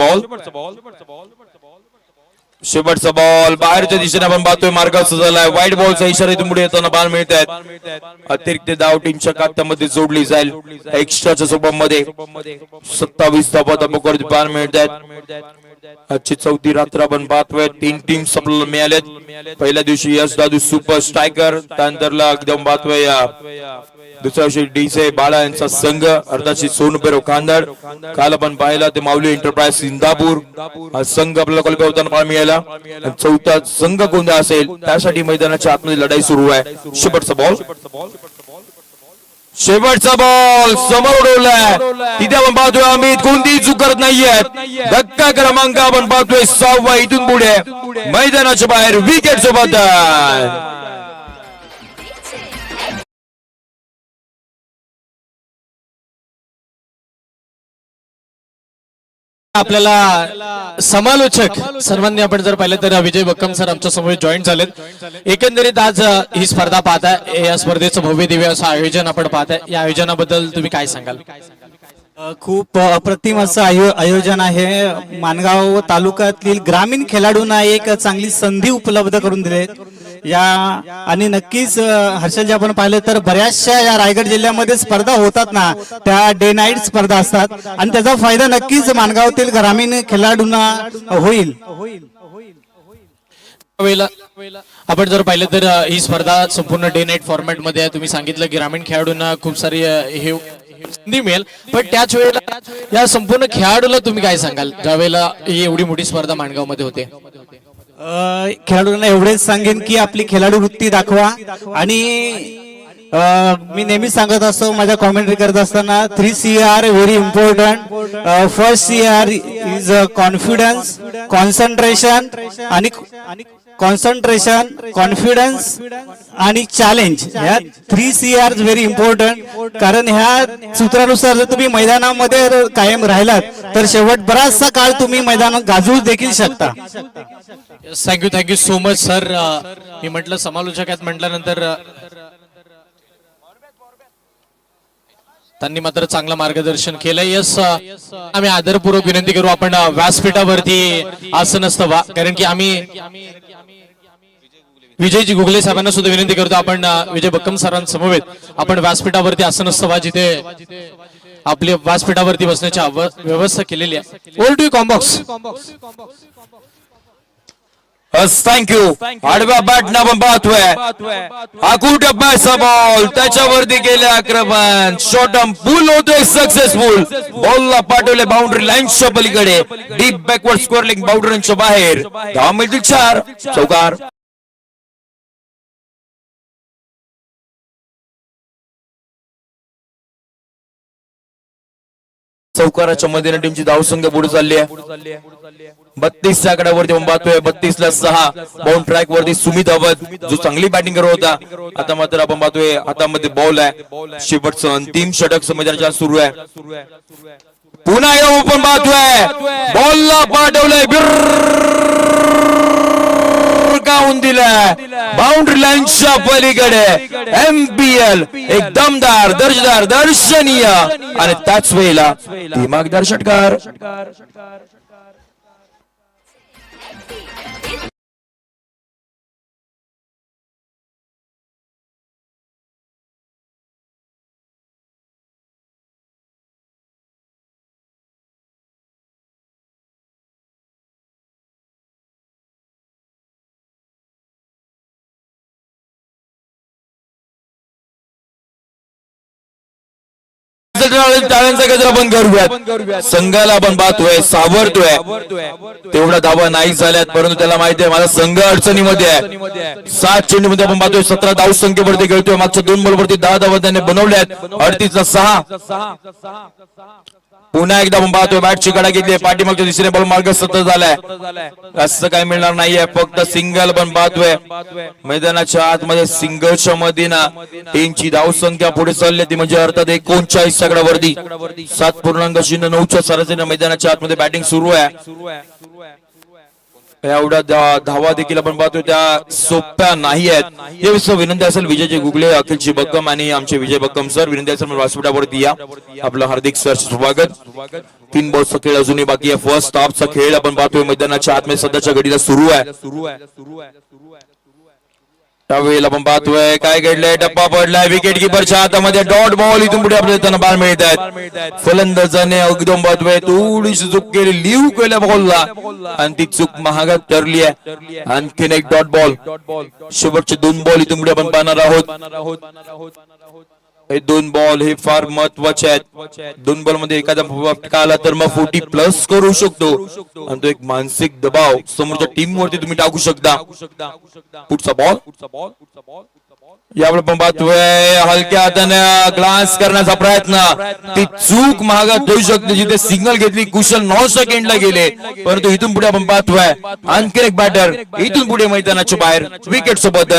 [SPEAKER 1] बॉल बाहेरच्या दिशेने आपण पाहतोय मार्गावर झालाय. वाईट बॉलचा इशारा इथून पुढे येताना बाल मिळत आहेत. अतिरिक्त धाव टीमच्या खात्यामध्ये जोडली जाईल. एक्स्ट्राच्या स्वरूपामध्ये 27 धावा धाबकवरती बाल मिळत आहेत. आजची 4थी रात्र आपण पाहतोय 3 टीम्स आपल्याला मिळाल्यात. पहिल्या दिवशी यश दादू सुपर स्ट्रायकर, त्यानंतरला एकदम पाहतोय दुसऱ्या दिवशी डीसे बाळा यांचा संघ अर्धाची सोनपेरो कांदड. काल आपण पाहिला ते माऊली एंटरप्राइज इंदापूर हा संघ आपल्याला क्वालिफाय होताना पाहायला मिळाला. चौथा संघ कोणता असेल त्यासाठी मैदानाच्या आतमध्ये लढाई सुरू आहे. शेवटचा बॉल समोर उडवलाय. तिथे आपण पाहतोय अमित कोणतीही चूक करत नाहीये. धक्का क्रमांक आपण पाहतोय 6वा. इथून पुढे मैदानाच्या बाहेर विकेट सोबत
[SPEAKER 2] आपल्याला समालोचक सर्वांनी आपण जर पाहिलं तर विजय बक्कम सर आमच्या समोर जॉईन झालेत. एकंदरीत आज ही स्पर्धा पाहताय, या स्पर्धेचं भव्य दिव्य असं आयोजन आपण पाहताय. या आयोजनाबद्दल तुम्ही काय सांगाल?
[SPEAKER 5] खूप अप्रतिम असं आयोजन आहे. माणगाव तालुक्यातील ग्रामीण खेळाडूंना एक चांगली संधी उपलब्ध करून दिली या. आणि नक्कीच हर्षलजी आपण पाहिलं तर बऱ्याचशा या रायगड जिल्ह्यामध्ये स्पर्धा होतात ना, त्या डे नाईट स्पर्धा असतात आणि त्याचा फायदा नक्कीच माणगावतील ग्रामीण खेळाडूंना होईल.
[SPEAKER 2] आपण जर पाहिलं तर ही स्पर्धा संपूर्ण डे नाईट फॉर्मॅट मध्ये आहे. तुम्ही सांगितलं ग्रामीण खेळाडूंना खूप सारी हे संधी मिळेल, पण त्याच वेळेला या संपूर्ण खेळाडूला तुम्ही काय सांगाल ज्यावेळेला ही एवढी मोठी स्पर्धा माणगाव मध्ये होते?
[SPEAKER 5] खेळाडूंना एवढेच सांगेन की आपली खेळाडू वृत्ती दाखवा. आणि मी नेहमी सांगत असतो माझ्या कॉमेंट्री करत असताना 3 CR very important. First CR is confidence, confidence आणि चॅलेंज. ह्या 3 CR व्हेरी इम्पॉर्टंट. कारण ह्या सूत्रानुसार जर तुम्ही मैदानामध्ये कायम राहिलात तर शेवट बराचसा काळ तुम्ही मैदानात गाजवू देखील शकता.
[SPEAKER 2] Thank you so much sir. मी म्हटलं समालोचक आहेत म्हटल्यानंतर त्यांनी मात्र चांगलं मार्गदर्शन केलंय. यस, आम्ही आदरपूर्वक विनंती करू आपण व्यासपीठावरती आसन असतं, कारण की आम्ही विजयजी गुगले साहेबांना सुद्धा विनंती करतो आपण विजय बक्कम सरांसमवेत आपण व्यासपीठावरती आसनस्थ व्हा, जिथे आपली व्यासपीठावरती बसण्याची व्यवस्था केलेली आहे. ओल टू कॉम्बॉक्स.
[SPEAKER 1] थँक्यू. आडव्या बॅटना पण पाहतोय आकू टप्प्याचा बॉल त्याच्यावरती केले आक्रमण. शॉर्ट टर्म पूल होतोय सक्सेसफुल. बॉलला पाठवले बाउंड्री लाईनच्या पलीकडे. डीप बॅकवर्ड स्कोअरलिंग बाउंड्रीच्या बाहेर. धावा मिळतील 4. चौकार. चौकाराच्या मधीने टीमची धावसंख्या पुढे चालली आहे. 32 च्या आकड्यावरती आपण पाहतोय. 32 ला 6. बाउंड ट्रॅक वरती सुमित अवध जो चांगली बॅटिंग करत होता, आता मात्र आपण पाहतोय हातामध्ये बॉल आहे. शेवटचं अंतिम षटक मैदानाच्या सुरू आहे. पुन्हा एकदा ओपन पाहतोय. बॉलला पाठवलंय गाऊन दिलाय बाउंड्री लाईनच्या पलीकडे. MPL एक दमदार दर्जेदार दर्शनीय आणि त्याच वेळेला दिमागदार षटकार. टाळ्यांचा गजर आपण करूयात. संघाला आपण पाहतोय सावरतोय. तेवढा धावा नाही झाल्यात, परंतु त्याला माहिती आहे माझा संघ अडचणीमध्ये आहे. 7 चेंडूमध्ये आपण पाहतोय 17 धाव संख्येवरती खेळतोय. मागच्या 2 बॉलवरती 10 धावा त्याने बनवल्यात. 38 ला 6. पुन्हा एकदा आपण पाहतोय बॅटची कडा घेतली. पाठीमागच्या दिशेने बॉल मार्ग सतत झालाय. असं काही मिळणार नाहीये. फक्त सिंगल पण पाहतोय. मैदानाच्या आतमध्ये सिंगलच्या मधीना टीमची धावसंख्या पुढे चालली ती म्हणजे अर्थात 39 आकड्यावरती. 7.09च्या सरासरीने मैदानाच्या आतमध्ये बॅटिंग सुरू आहे. एवढ्या धावा देखील आपण पाहतोय त्या सोप्या नाही आहेत. हे विनंती असेल विजयजी गुगले, अखिलजी बक्कम आणि आमचे विजय बक्कम सर, विनंती असेल व्यासपीठावरती या. आपलं हार्दिक सर स्वागत. 3 बॉलचा खेळ अजूनही बाकी आहे. फर्स्ट हाफचा खेळ आपण पाहतोय मैदानाच्या आतमध्ये सध्याच्या घडीला सुरू आहे. त्यावेळेला आपण पाहतोय काय घडलंय. टप्पा पडलाय विकेट किपरच्या हातामध्ये. डॉट बॉल इथून पुढे आपल्याला त्यांना बार मिळत आहेत. फलंदाजाने एकदम पाहतोय थोडीशी चूक केली. लिव्ह केल्या बॉलला आणि ती चूक महागात ठरली आहे. आणखीन एक डॉट बॉल. शेवटचे 2 बॉल इथून पुढे आपण पाहणार आहोत. हे 2 बॉल हे फार महत्वाचे आहेत. 2 बॉल मध्ये एखादा फटका आला तर मग 40+ करू शकतो आणि तो एक मानसिक दबाव समोरच्या टीम वरती तुम्ही टाकू शकता. पुढचा बॉल. यावेळी पण पाहतोय हलक्या हाताने ग्लास करण्याचा प्रयत्न. ती चूक महागात होऊ शकते. जिथे सिग्नल घेतली कुशल 9 सेकंडला गेले, परंतु इथून पुढे आपण पाहतोय आणखी एक बॅटर इथून पुढे मैदानाच्या बाहेर विकेट सोबत.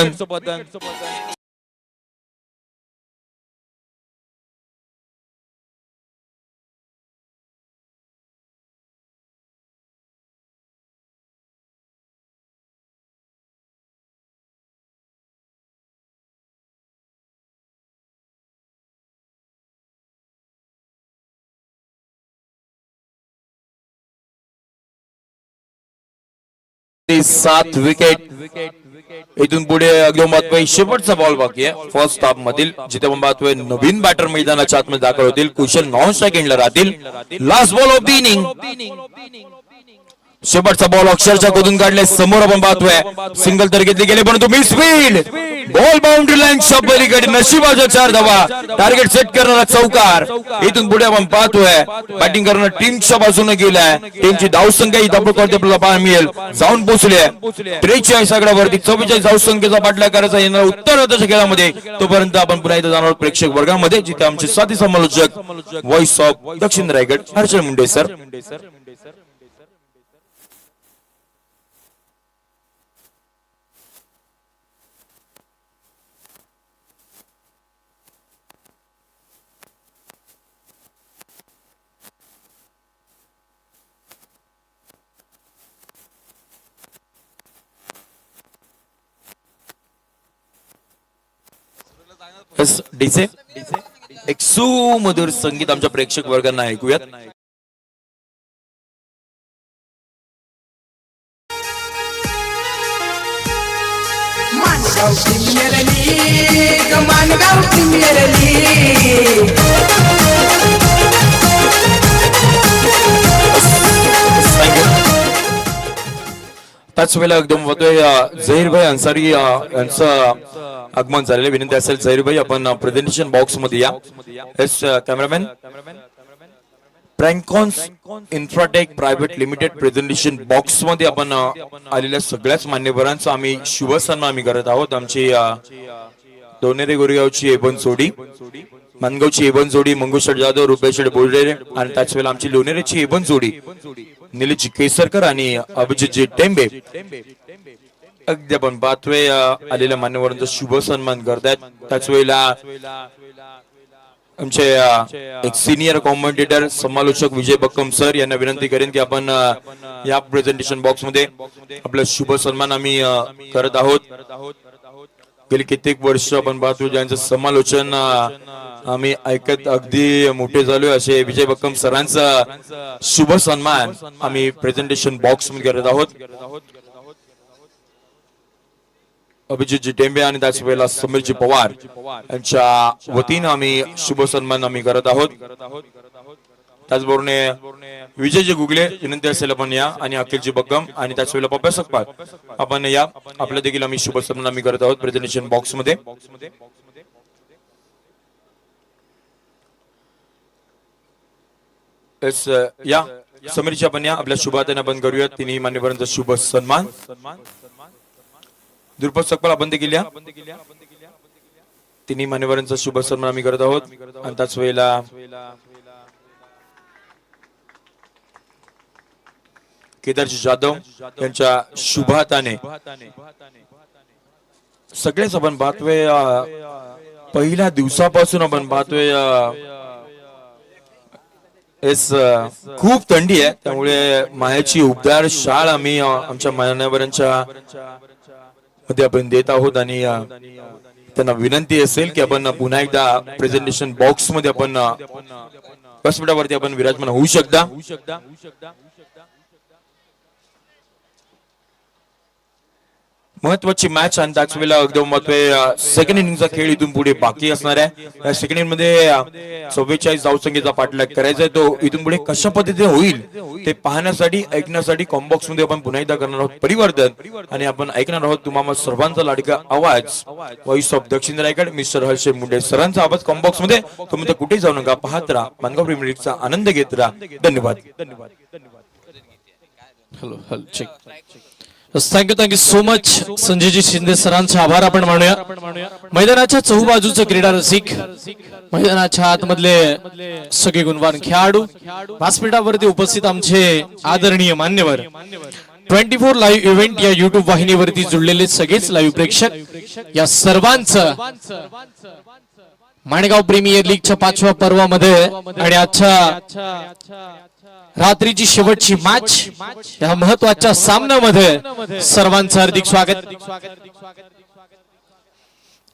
[SPEAKER 1] ती 7 विकेट. इथून पुढे अगदी शेवटचा बॉल बाकी आहे फर्स्ट हाफ मधील, जिथे आपण पाहतोय नवीन बॅटर मैदानाच्या आतमध्ये दाखल होतील. कुशल 9 सेकंडला राहतील. Last ball of the inning. शेवटचा बॉल अक्षरशः खोदून काढले. समोर आपण पाहतोय सिंगल तर घेतली गेले, परंतु मिस फील्ड. बॉल बाउंड्री लाईनच्या पलीकडे. नशिबाच्या 4 धावा. टार्गेट सेट करणारा चौकार. इथून पुढे आपण पाहतोय बॅटिंग करणारा टीमच्या बाजूने गेलाय. टीमची धावसंख्या ही ताबडतोब आपल्याला पाहायला मिळेल. जाऊन पोहोचले 43 आकड्यावरती. 44 धावसंख्येचा पाठलाग करायचा येणार उत्तरार्धाच्या खेळामध्ये. तोपर्यंत आपण पुन्हा इथे जाणार प्रेक्षक वर्गामध्ये, जिथे आमचे साथी समालोचक voice of Dakshin Raigad Harshal Munde sir. DJ एक सुमधुर संगीत आमच्या प्रेक्षक वर्गांना ऐकूयात.
[SPEAKER 6] My Mangaon premier league, Mangaon premier league.
[SPEAKER 1] त्याच वेळेला एकदम होतोय झहीरभाई अन्सारी यांचं आगमन झालेलं. विनंती असेल झहीरभाई आपण प्रेझेंटेशन बॉक्स मध्ये या. Yes cameraman. Prancons infratech private limited presentation box मध्ये आपण आलेल्या सगळ्याच मान्यवरांचा आम्ही शुभ सन्मान आम्ही करत आहोत. आमची दोनेरे गोरेगावची एबन जोडी, मानगावची एबन जोडी मंगुशेठ जाधव, रुपेशेठ बोर्डे आणि त्याच वेळेला आमची लोणेरेची एबन जोडी निलेश केसरकर आणि अभिजितजी टेंबे अगदी आपण बातवे आलेल्या मान्यवरांचा शुभ सन्मान करतायत. त्याच वेळेला आमचे एक सिनियर कॉमेंटेटर समालोचक विजय बक्कम सर यांना विनंती करेन की आपण या प्रेझेंटेशन बॉक्स मध्ये आपला शुभ सन्मान आम्ही करत आहोत. गेली कित्येक वर्ष आपण पाहतो ज्यांचं समालोचन आम्ही ऐकत अगदी मोठे झालोय असे विजय बक्कम सरांचा शुभ सन्मान आम्ही प्रेझेंटेशन बॉक्स मध्ये करत आहोत. अभिजितजी टेंबे आणि त्याच वेळेला समीरजी पवार यांच्या वतीनं आम्ही शुभ सन्मान आम्ही करत आहोत. त्याचबरोबर विजयजी गुगले विनंती असेल आपण या आणि अखिलजी बक्कम आणि त्याच वेळेला पप्पा सकपाल आपण या. आपल्या देखील आम्ही शुभ सन्मान आम्ही करत आहोत प्रेझेंटेशन बॉक्स मध्ये. या समीरजी आपण या आपल्या शुभाताने आपण करूयात तिन्ही मान्यवरांचा शुभ सन्मान. दुर्पद सकपाल आपण देखील या. तिन्ही मान्यवरांचा शुभ सन्मान आम्ही करत आहोत. आणि त्याच वेळेला केदारजी जाधव यांच्या शुभाताने सगळेच आपण पाहतोय पहिल्या दिवसापासून आपण पाहतोय खूप थंडी आहे त्यामुळे मायाची उबदार शाळ आम्ही आमच्या मान्यवरांच्या मध्ये आपण देत आहोत. आणि त्यांना विनंती असेल की आपण पुन्हा एकदा प्रेझेंटेशन बॉक्स मध्ये आपण व्यासपीठावरती आपण विराजमान होऊ शकता. महत्वाची मॅच आणि त्याच वेळेला एकदम सेकंड इनिंगचा खेळ इथून पुढे बाकी असणार आहे. या सेकंड इनिंग मध्ये 44 धावसंख्येचा पाठलाग करायचा आहे. तो इथून पुढे कशा पद्धतीने होईल ते पाहण्यासाठी ऐकण्यासाठी कॉम्बॉक्स मध्ये आपण पुन्हा एकदा करणार आहोत परिवर्तन. आणि आपण ऐकणार आहोत तुम्हाला सर्वांचा लाडका आवाज voice of Dakshin Raigad mister Harshad Munde सरांचा आवाज कॉम्बॉक्स मध्ये. तुम्ही कुठे जाऊ नका, पाहत राहा, मानगाव प्रीमियर लीगचा आनंद घेत राहा. धन्यवाद.
[SPEAKER 2] Hello hello check. Thank you so much Sanjayji Shinde सरांचे आभार आपण मानूया. मैदानाच्या चहूबाजूचे क्रीडा रसिक, मैदानाच्या आतमधले सगळे गुणवान खेळाडू, व्यासपीठावरती उपस्थित आमचे आदरणीय मान्यवर, 24 लाईव्ह इव्हेंट या युट्यूब वाहिनीवरती जुळलेले सगळेच लाईव्ह प्रेक्षक, या सर्वांचं माणगाव प्रीमियर लीगच्या 5व्या पर्वामध्ये आणि आजच्या रात्रीची शेवटची मॅच या महत्वाच्या सामन्यामध्ये सर्वांचं हार्दिक स्वागत.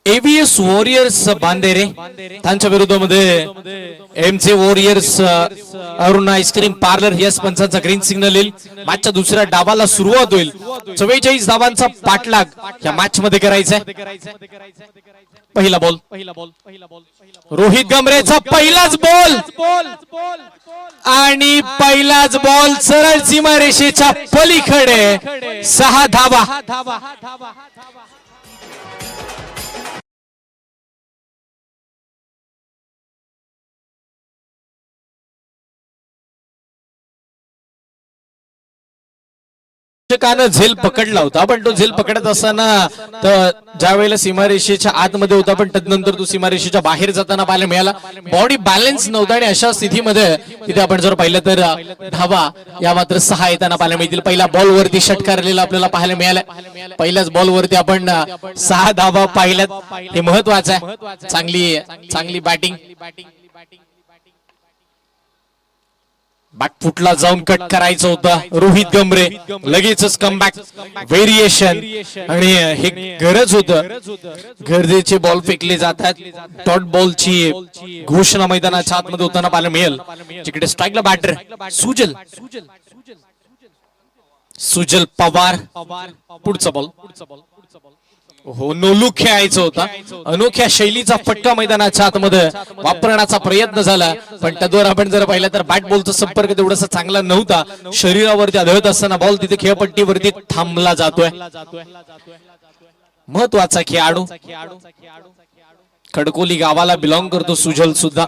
[SPEAKER 2] एव्हीएस वॉरियर्स बांदेरे त्यांच्या विरोधामध्ये एमचे वॉरियर्स अरुण आईस्क्रीम पार्लर या पंचांचा ग्रीन सिग्नल येईल. मॅचच्या दुसऱ्या डावाला सुरुवात होईल. 44 धावांचा पाठलाग या मॅच मध्ये करायचा आहे. पहिला बॉल रोहित गमरेचा पहिलाच बॉल आणि पहिलाच बॉल सरळ सीमारेषेच्या पलीकडे 6 धावा. झेल पकडला होता पण तो झेल पकडत असताना ज्या वेळेला सीमारेषेच्या आतमध्ये होता पण तदनंतर तो सीमारेषेच्या बाहेर जाताना पाहायला मिळाला. बॉडी बॅलन्स नव्हता आणि अशा स्थितीमध्ये तिथे आपण जर पाहिलं तर धावा या मात्र 6 येताना पाहायला मिळतील. पहिला बॉल वरती षटकारलेला आपल्याला पाहायला मिळाला. पहिल्याच बॉल वरती आपण 6 धावा पाहिल्यात, हे महत्वाचं आहे. चांगली बॅटिंग. बॅकफुटला जाऊन कट करायचं होतं रोहित गमरे, लगेचच कमबॅक व्हेरिएशन आणि हे गरज होतं. गरजेचे बॉल फेकले जातात. डॉट बॉलची घोषणा मैदानाच्या आतमध्ये होताना पाहायला मिळेल. जिकडे स्ट्राईकला बॅटर सुजल पवार. पुढचा बॉल हो, नोलूक खेळायचं होता. अनोख्या शैलीचा फटका मैदानाच्या आतमध्ये वापरण्याचा प्रयत्न झाला, पण त्याद्वारे आपण जर पाहिलं तर बॅट बॉलचा संपर्क तेवढासा चांगला नव्हता. शरीरावरती आदळत असताना बॉल तिथे खेळपट्टीवरती थांबला जातोय. महत्वाचा खेळाडू खडकोली गावाला बिलॉंग करतो सुजल सुद्धा.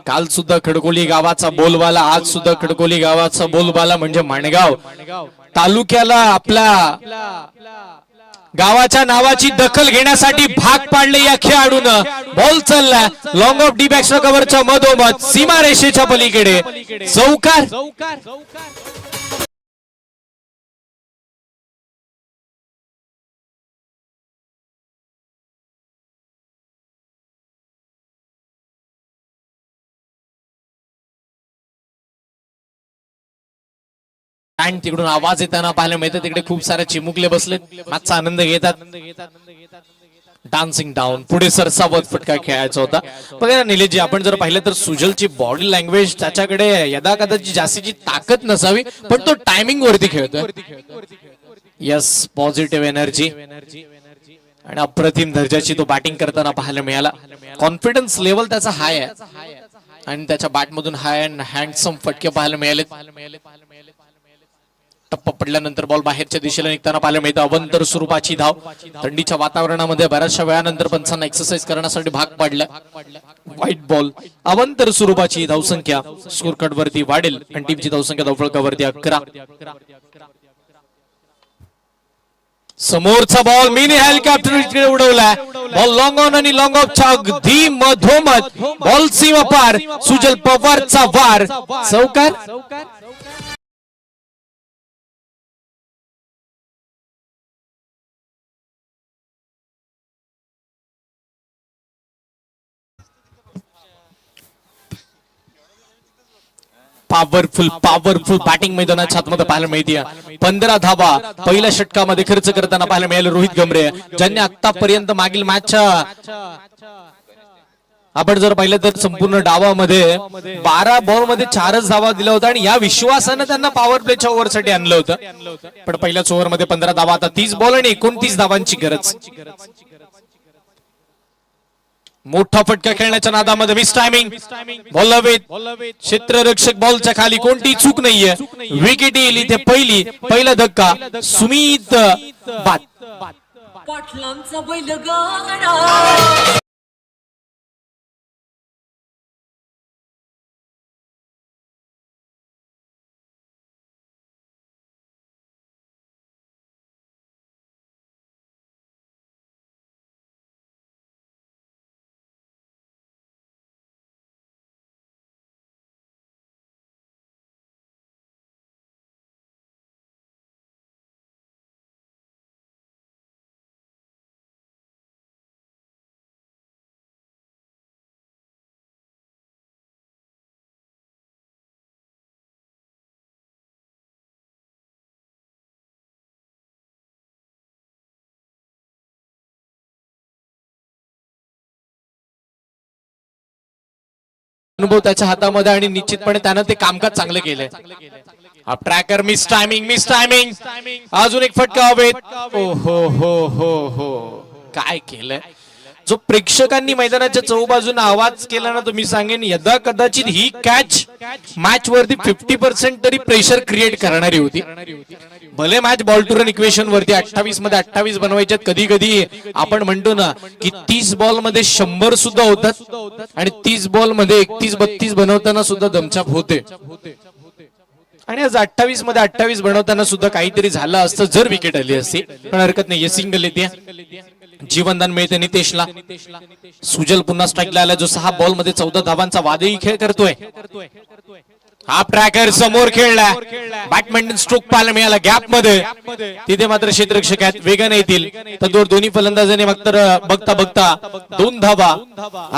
[SPEAKER 2] काल सुद्धा खडकोली गावाचा बोलबाला, आज सुद्धा खडकोली गावाचा बोलबाला म्हणजे माणगाव तालुक्याला आपल्या गावाच्या नावाची दखल घेण्यासाठी भाग पाडले या खेळाडूनं. बॉल चालला लॉंग ऑफ डी बॅक्स कव्हरच्या मधोमध सीमारेषेच्या पलीकडे चौकार. आणि तिकडून आवाज येताना पाहायला मिळतं. तिकडे खूप सारे चिमुकले बसलेत, आजचा आनंद घेतात. डान्सिंग डाऊन पुढे सरसावत फटका खेळायचा होता. बघा निलेशजी, आपण जर पाहिलं तर सुजलची बॉडी लँग्वेज, त्याच्याकडे यदा कदाचित जास्तीची ताकद नसावी, पण तो टायमिंग वरती खेळतोय. यस, पॉझिटिव्ह एनर्जी आणि अप्रतिम दर्जाची तो बॅटिंग करताना पाहायला मिळाला. कॉन्फिडन्स लेवल त्याचा हाय आहे आणि त्याच्या बॅटमधून हाय अँड हँडसम फटके पाहायला मिळाले. टप्पा पडल्यानंतर बॉल बाहेरच्या दिशेला निघताना पाहायला मिळतं. अवंतर स्वरूपाची धाव. थंडीच्या वातावरणामध्ये बऱ्याचशा वेळानंतर पंचांना एक्सरसाइज करण्यासाठी भाग पाडलं. व्हाईट बॉल, अवंतर स्वरूपाची धावसंख्या स्कोर कार्ड वरती वाढेल आणि टीमची धावसंख्या धावफलकावरती 11. समोरचा बॉल मिनी हेलिकॉप्टर इकडे उडवलाय. बॉल लॉंग ऑन आणि लॉंग ऑफच्या अगदी मधोमध बॉल सीमा पार. सुजल पवारचा वार चौकार. पॉवरफुल बॅटिंग मैदानाच्या आतमध्ये पाहायला मिळते. 15 धावा पहिल्या षटकामध्ये खर्च करताना पाहायला मिळाले रोहित गमरे, ज्यांनी आतापर्यंत मागील मॅचच्या आपण जर पाहिलं तर संपूर्ण डावामध्ये 12 बॉल मध्ये 4च धावा दिल्या होत्या आणि या विश्वासानं त्यांना पॉवर प्लेच्या ओव्हरसाठी आणलं होतं. पण पहिल्याच ओव्हर मध्ये 15 धावा, आता 30 बॉल आणि 29 धावांची गरज. मोठा फटका खेळण्याच्या नादामध्ये मिस टायमिंग. बॉल हवेत, क्षेत्ररक्षक बॉलच्या खाली, कोणती चूक नाहीये. विकेट येईल इथे पहिला धक्का. सुमित बाद.
[SPEAKER 7] पाटलांचा बैलगाडा.
[SPEAKER 2] अनुभव त्याच्या हातामध्ये आणि निश्चितपणे त्यानं ते कामकाज चांगलं केलंय. Tracker miss timing. अजून एक फटका हवेत. हो हो हो हो, काय केलंय. जो प्रेक्षकांनी मैदानाच्या चौबाजून आवाज केला ना, तो मी सांगेन यदा कदाचित ही कॅच मॅच वरती 50% तरी प्रेशर क्रिएट करणारी होती. भले match ball to run equation वरती 28 मध्ये 28 बनवायच्यात. कधी कधी आपण म्हणतो ना की 30 बॉल मध्ये 100 सुद्धा होतात आणि 30 बॉल मध्ये 31-32 बनवताना सुद्धा दमछाक होते. आणि आज 28 मध्ये 28 बनवताना सुद्धा काहीतरी झालं असतं जर विकेट आली असती. पण हरकत नाही, सिंगल येते. जीवनदान मिळते नितेशला. सुजल पुन्हा स्ट्राईकला आला, जो 6 बॉल मध्ये 14 धावांचा वादळी खेळ करतोय. हा ट्रॅकर समोर खेळला. बॅडमिंटन स्ट्रोक पाहायला मिळाला गॅप मध्ये. तिथे मात्र क्षेत्ररक्षक आहेत, वेगाने येतील. तर दोन्ही फलंदाजांनी बघता बघता 2 धावा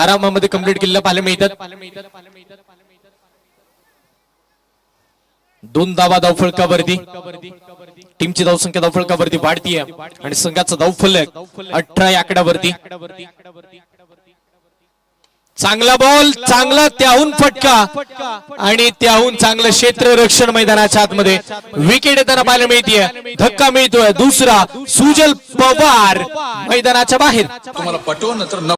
[SPEAKER 2] आरामामध्ये कंप्लीट केलेल्या पाहायला मिळतात. 2 धावा धावफलकावरती. टीमची धावसंख्या धावफलकावरती वाढतीये आणि संघाचा धावफलक 18 या आकड्यावरती. चांगला बॉल, चांगला त्याहून फटका आणि त्याहून चांगलं क्षेत्ररक्षण मैदानाच्या आतमध्ये. विकेट येताना पाहायला मिळतीये, धक्का मिळतोय. दुसरा सुजल पवार मैदानाच्या बाहेर.
[SPEAKER 8] तुम्हाला पटवून तर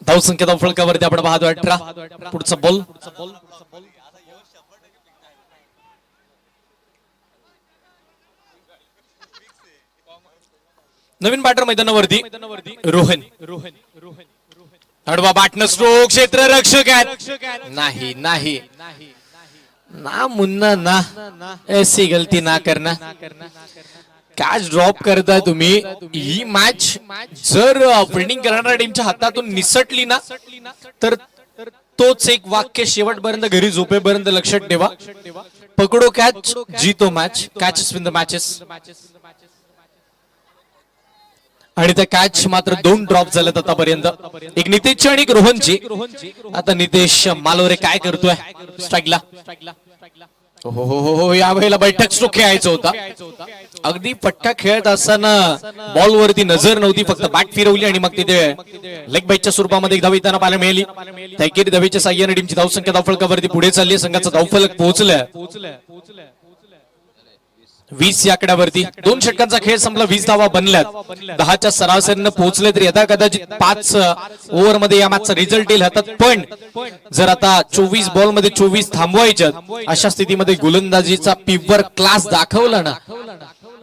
[SPEAKER 2] धावसंख्या धावफलकावरती आपण पाहतो 18. पुढचा बॉल. नवीन बॅटर मैदानावरती रोहन. आडवा बाटन स्ट्रोक, क्षेत्ररक्षक आहेत. नाही नाही ना मुन्ना ना, ऐसी गलती ना करना. कॅच ड्रॉप करता तुम्ही. ही मॅच जर फिल्डिंग करणाऱ्या टीमच्या हातातून निसटली ना तर तोच एक वाक्य शेवटपर्यंत घरी झोपेपर्यंत लक्षात ठेवा. पकडो कॅच, जीतो match. Catches win the matches. आणि त्या कॅच मात्र 2 ड्रॉप झाल्यात आतापर्यंत, एक नितेशची आणि एक रोहनची. आता नितेश मालोरे काय करतोय स्ट्राईकला. हो हो हो, या वेळेला बैठक स्ट्रोक खेळायचा होता. अगदी फटका खेळत असताना बॉल वरती नजर नव्हती, फक्त बॅट फिरवली आणि मग तिथे लेग बाईटच्या स्वरूपामध्ये एक धाव येताना पाहायला मिळाली. तैकेरी धावेच्या साह्याने टीमची धावसंख्या धावफलकावरती पुढे चालली आहे. संघाचा धावफलक पोहोचलाय 20 या आकड्यावरती. 2 षटकांचा खेळ संपला, 20 धावा बनल्यात. 10च्या सरासरीनं पोहोचले तरी आता कदाचित 5 ओव्हर मध्ये या मॅचचा रिझल्ट येईल हातात. पण जर आता 24 बॉल मध्ये 24 थांबवायच्यात, अशा स्थितीमध्ये गोलंदाजीचा प्युअर क्लास दाखवला ना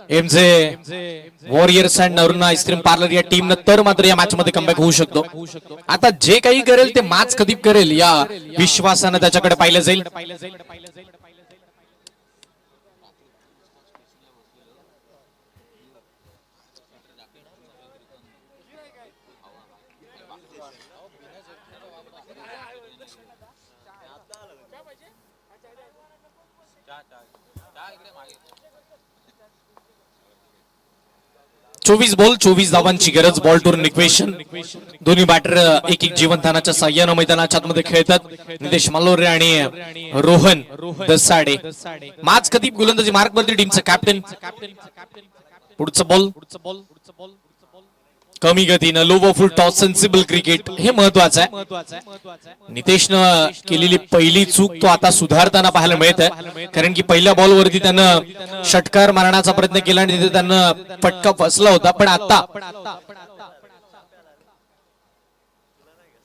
[SPEAKER 2] MJ warriors and Naruna ice cream parlour या टीमनं, तर मात्र या मॅच मध्ये कमबॅक होऊ शकतो. आता जे काही करेल ते मॅच कधी करेल या विश्वासानं त्याच्याकडे पाहिलं जाईल. चोवीस बॉल 24 धावांची गरज. Ball to run equation. दोन्ही बॅटर एक एक जीवनदानाच्या साह्यानं मैदानाच्या आतमध्ये खेळतात. नितेश मालोरे आणि रोहन दसाडे. माज खतीब गोलंदाजी मार्कवरती टीमचा कॅप्टन. पुढचा बॉल कमी गतीनं लो व फुल टॉस, सेन्सिबल क्रिकेट, हे महत्वाचं आहे. नितेशनं केलेली पहिली चूक तो आता सुधारताना पाहायला मिळत आहे. कारण की पहिल्या बॉलवरती त्यानं षटकार मारण्याचा प्रयत्न केला आणि तिथे त्यानं फटका फसला होता. पण आता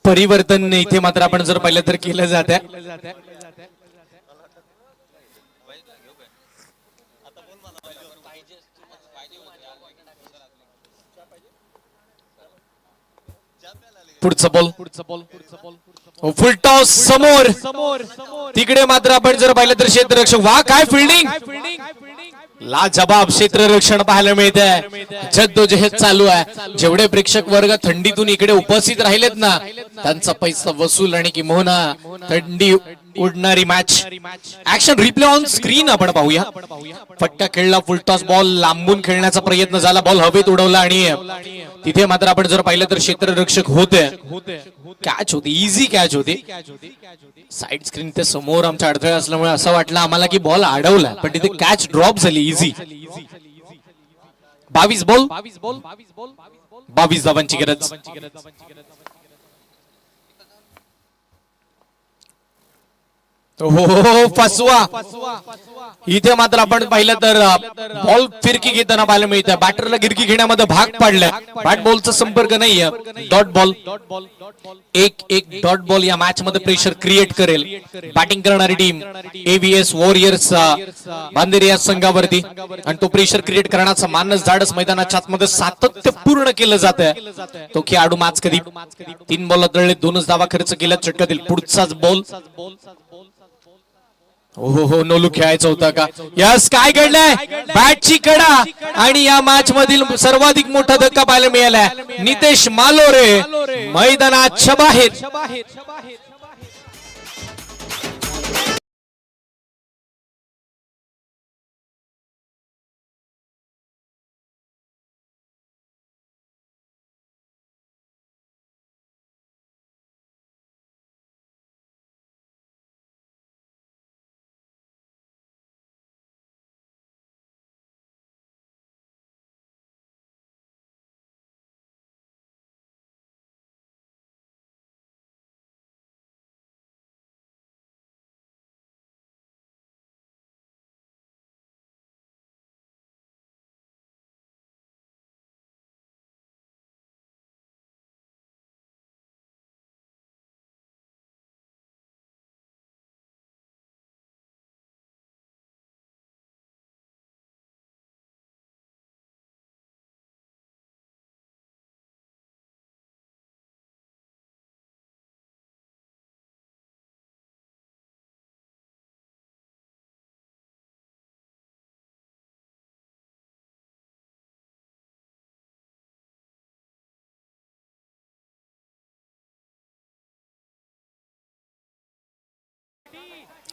[SPEAKER 2] परिवर्तन इथे मात्र आपण जर पाहिलं तर केलं जात आहे. पुढचा बॉल फुल टॉस समोर. तिकडे मात्र आपण जर पाहिलं तर क्षेत्ररक्षक. वा काय फिल्डिंग, लाजबाब क्षेत्ररक्षण पाहायला मिळत आहे. जद्दोजहद चालू आहे. जेवढे प्रेक्षक वर्ग थंडीतून इकडे उपस्थित राहिलेत ना, त्यांचा पैसा वसूल आणि किंबहुना थंडी उडणारी match. Action replay on screen आपण पाहूया. फटका खेळला, फुलटॉस बॉल लांबून खेळण्याचा प्रयत्न झाला, बॉल हवेत उडवला आणि तिथे मात्र आपण जर पाहिलं तर क्षेत्ररक्षक होते. कॅच होती, इझी कॅच होती. साइड स्क्रीन ते समोर आमच्या अडथळे असल्यामुळे असं वाटलं आम्हाला की बॉल अडवला, पण तिथे कॅच ड्रॉप झाली इझी. 22 बॉल 22 धावांची गरज. हो फसवा इथे मात्र आपण पाहिलं तर बॉल फिरकी घेताना पाहायला मिळतं. बॅटरला गिरकी घेण्यामध्ये भाग पाडलाय. बॅट बॉलचा संपर्क नाहीये. डॉट बॉल एक डॉट बॉल या मॅच मध्ये प्रेशर क्रिएट करेल. बॅटिंग करणारी टीम एव्हीएस वॉरियर्स बांदेरी या संघावरती आणि तो प्रेशर क्रिएट करण्याचा मानस धाडस मैदानाच्या आतमध्ये सातत्य पूर्ण केलं जात आहे. तो खेळाडू मॅच कधी 3 बॉल तळले 2च धावा खर्च केल्या चटक्यातील पुढचाच बॉल. हो नोलू खेळायचा होता का? यस काय घडलंय? बॅटची कडा आणि या मॅच मधील सर्वाधिक मोठा धक्का पाहायला मिळालाय. नितेश मालोरे मैदानाच्या बाहेर.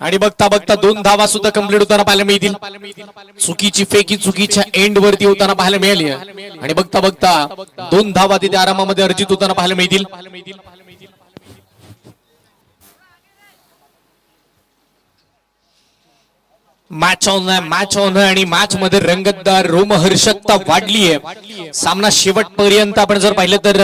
[SPEAKER 2] आणि बघता बघता 2 धावा सुद्धा कंप्लीट होताना पाहायला मिळतील. चुकीची फेकी चुकीच्या एंड वरती होताना पाहायला मिळाली आणि बघता बघता 2 धावा तिथे आरामामध्ये अर्जित होताना पाहायला मिळतील. मॅच ऑन आणि मॅच मध्ये रंगतदार रोमहर्षकता वाढली आहे. सामना शेवटपर्यंत आपण जर पाहिलं तर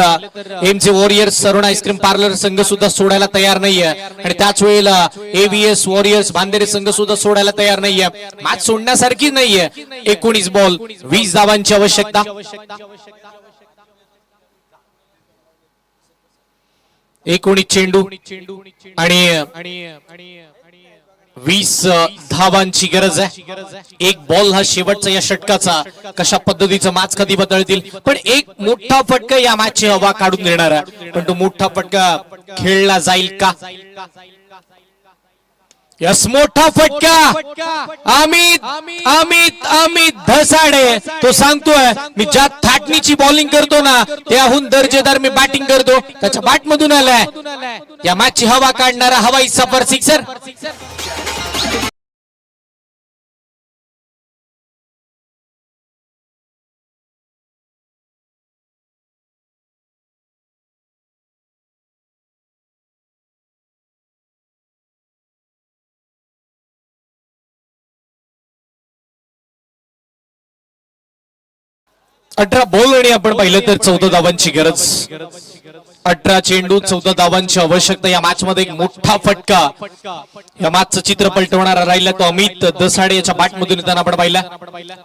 [SPEAKER 2] एमचे वॉरियर्स सरोण आईस्क्रीम पार्लर संघ सुद्धा सोडायला तयार नाहीये आणि त्याच वेळेला एव्हीएस वॉरियर्स बांदेरे संघ सुद्धा सोडायला तयार नाहीये. मॅच सोडण्यासारखी नाहीये. 19 बॉल 20 धावांची आवश्यकता. 19 चेंडू आणि 20 धावांची गरज आहे. एक बॉल हा शेवटचा या षटकाचा. कशा पद्धतीचं मॅच कधी बदलतील पण एक मोठा फटका या मॅचची हवा काढून देणार आहे. पण तो मोठा फटका खेळला जाईल का? यस मोठा फटका. अमित धसाडे तो सांगतोय मी ज्या थाटणीची बॉलिंग करतो ना त्याहून दर्जेदार मी बॅटिंग करतो. त्याच्या बॅट मधून आलाय या मॅचची हवा काढणारा हवाई सफर सिक्सर. अठरा बॉल आणि आपण पाहिलं तर 14 धावांची गरज. 18 चेंडू 14 धावांची आवश्यकता. या मॅच मध्ये एक मोठा फटका या मॅचचं चित्र पलटवणारा राहिला तो अमित दसाडे याच्या बॅट मधून येताना आपण पाहिला.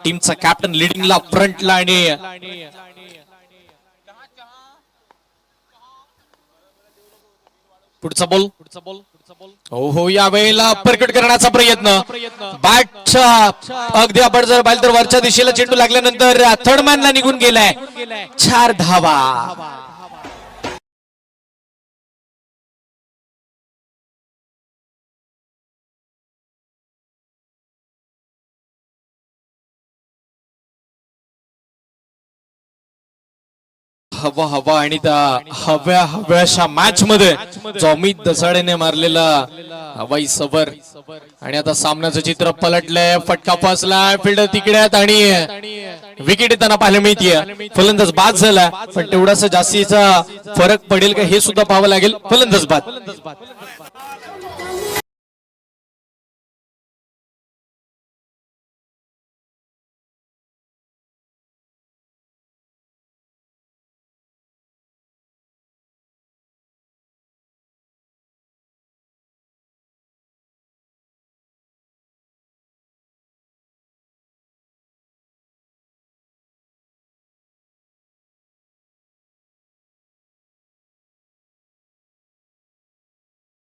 [SPEAKER 2] टीमचा कॅप्टन लिडिंगला फ्रंटला आणि पुढचा बॉल. हो या वेळेला परकट करण्याचा प्रयत्न. बॅटच्या अगदी आपण जर पाहिलं तर वरच्या दिशेला चेंडू लागल्यानंतर थर्डमॅनला निघून गेलाय. 4 धावा. हवा आणि त्या हव्याशा मॅच मध्ये जो अमित दसाडेने मारलेला हवाई सबर. आणि आता सामन्याचं चित्र पलटलंय. फटका फसलाय फिल्डर तिकडे आहेत आणि विकेट येताना पाहायला मिळतीये. फलंदाज बाद झाला पण तेवढासा जास्तीचा फरक पडेल का हे सुद्धा पाहावं लागेल. फलंदाज बाद.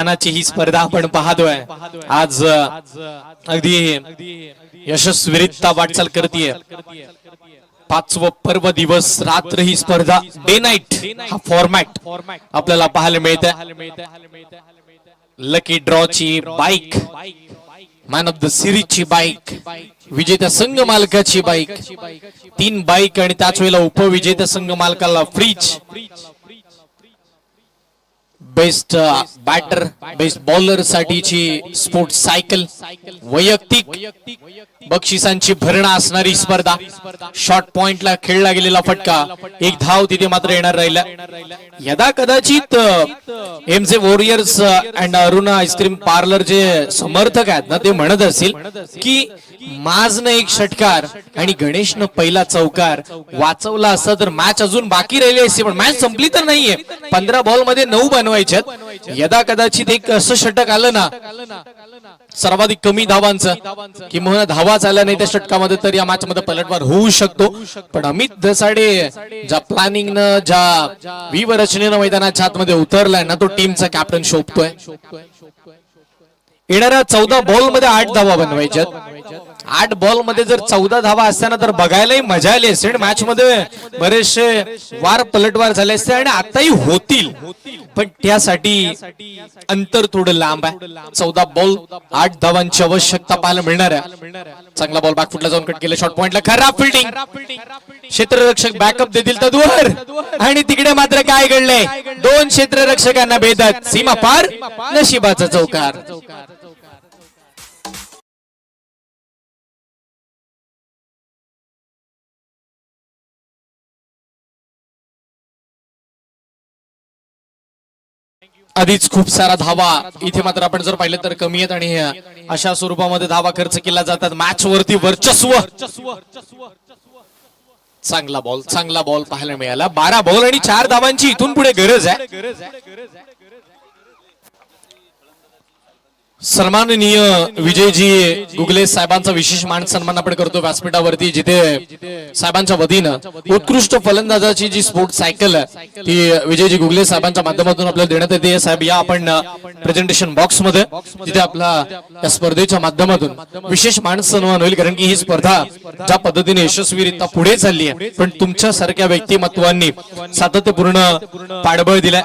[SPEAKER 2] मानाची ही स्पर्धा आपण पाहतोय. आज अगदी यशस्वीरित्या वाटचाल करतीये. 5वं पर्व दिवस रात्र ही स्पर्धा डे नाईट हा फॉर्मॅट आपल्याला पाहायला मिळतंय. लकी ड्रॉची बाईक, मॅन ऑफ द सिरीजची बाईक, विजेत्या संघ मालकाची बाईक, 3 बाईक आणि त्याच वेळेला उपविजेत्या संघ मालकाला fridge, best batter, best bowler साठीची स्पोर्ट्स सायकल, वैयक्तिक बक्षिसांची भरणा असणारी स्पर्धा. शॉर्ट पॉइंटला खेळला गेलेला फटका, 1 धाव तिथे मात्र येणार राहिला. यदा कदाचित MG warriors and Aruna ice cream parlour जे समर्थक आहेत ना, ते म्हणत असतील की माझनं 1 षटकार आणि गणेशनं पहिला चौकार वाचवला असता तर मॅच अजून बाकी राहिली असती. पण मॅच संपली तर नाहीये. 15 बॉल मध्ये 9 बनवायच्यात. यदा कदाचित एक असं षटक आलं ना सर्वाधिक कमी धावांचं, किंवा धावा आल्या नाही त्या षटकामध्ये, तर या मॅच मध्ये पलटवार होऊ शकतो. पण अमित दसाडे ज्या प्लॅनिंगनं, ज्या व्यूहरचनेनं मैदानाच्या आतमध्ये उतरलाय ना, तो टीमचा कॅप्टन शोभतोय. येणाऱ्या 14 बॉल मध्ये 8 धावा बनवायच्यात. 8 बॉल मध्ये जर 14 धावा असत्या ना तर बघायलाही मजा आली असते. मॅच मध्ये बरेचसे वार पलटवार झाले असते आणि आताही होतील, पण त्यासाठी अंतर थोडं लांब आहे. 14 बॉल 8 धावांची आवश्यकता पाहायला मिळणार आहे. चांगला बॉल बॅकफुटला जाऊन कट केलं. शॉर्ट पॉइंटला खराब फिल्डिंग, क्षेत्ररक्षक बॅकअप देतील तद्वर, आणि तिकडे मात्र काय घडलंय, 2 क्षेत्ररक्षकांना भेदत सीमा पार, नशिबाचा चौकार. आधीच खूप सारा धावा इथे मात्र आपण जर पाहिलं तर कमी आहेत, आणि अशा स्वरूपामध्ये धावा खर्च केला जातात. मॅच वरती वर्चस्व. चांगला बॉल पाहायला मिळाला. 12 बॉल आणि 4 धावांची इथून पुढे गरज आहे. सन्माननीय विजयजी गुगले साहेबांचा विशेष मान सन्मान आपण करतो व्यासपीठावरती, जिथे साहेबांच्या वतीनं उत्कृष्ट फलंदाजाची जी स्पोर्ट्स सायकल आहे ती विजयजी गुगले साहेबांच्या माध्यमातून आपल्याला देण्यात येते. साहेब या आपण प्रेझेंटेशन बॉक्स मध्ये, जिथे आपला या स्पर्धेच्या माध्यमातून विशेष मान सन्मान होईल. कारण की ही स्पर्धा ज्या पद्धतीने यशस्वीरित्या पुढे चालली आहे, पण तुमच्यासारख्या व्यक्तिमत्वांनी सातत्यपूर्ण पाठबळ दिलाय,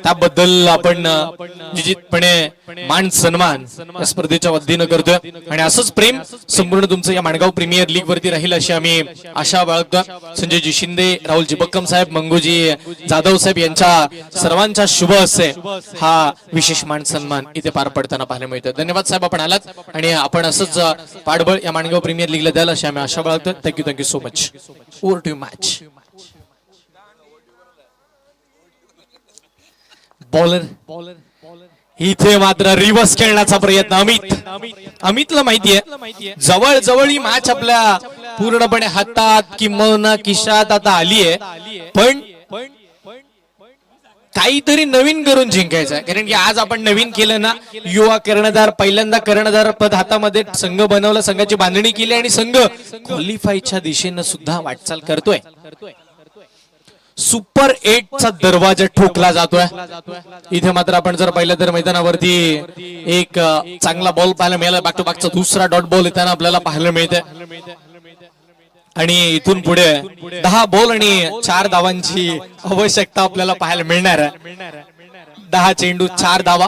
[SPEAKER 2] त्याबद्दल आपण निश्चितपणे मान सन्मान या स्पर्धेच्या वतीनं करतोय. आणि असंच प्रेम संपूर्ण तुमचं या माणगाव प्रीमियर लीग वरती राहील अशी आम्ही आशा बाळगतो. संजयजी शिंदे, राहुलजी बक्कम साहेब, मंगूजी जाधव साहेब यांच्या सर्वांच्या शुभ हस्ते हा विशेष मान सन्मान इथे पार पडताना पाहायला मिळतोय. धन्यवाद साहेब, आपण आलात आणि आपण असंच पाठबळ या माणगाव प्रीमियर लीगला द्याल अशी आम्ही आशा बाळगतो. Thank you so much. Over to match. Bowler इथे मात्र रिव्हर्स खेळण्याचा प्रयत्न. अमितला माहितीये जवळ ही मॅच आपल्या पूर्णपणे हातात किंवा खिशात आता आलीये, पण काहीतरी नवीन करून जिंकायचं आहे. कारण की आज आपण नवीन केलं ना, युवा कर्णधार, पहिल्यांदा कर्णधार पद हातामध्ये संघ बनवलं, संघाची बांधणी केली आणि संघ क्वालिफायच्या दिशेनं सुद्धा वाटचाल करतोय. सुपर 8 चा दरवाजा ठोकला जातोय. इथे मात्र आपण जर पाहिलं तर मैदानावरती एक चांगला बॉल पाहायला मिळाला. बॅक टू बॅकचा दुसरा डॉट बॉल येताना आपल्याला पाहायला मिळतंय. आणि इथून पुढे 10 बॉल आणि 4 धावांची आवश्यकता आपल्याला पाहायला मिळणार आहे. 10 चेंडू 4 धावा.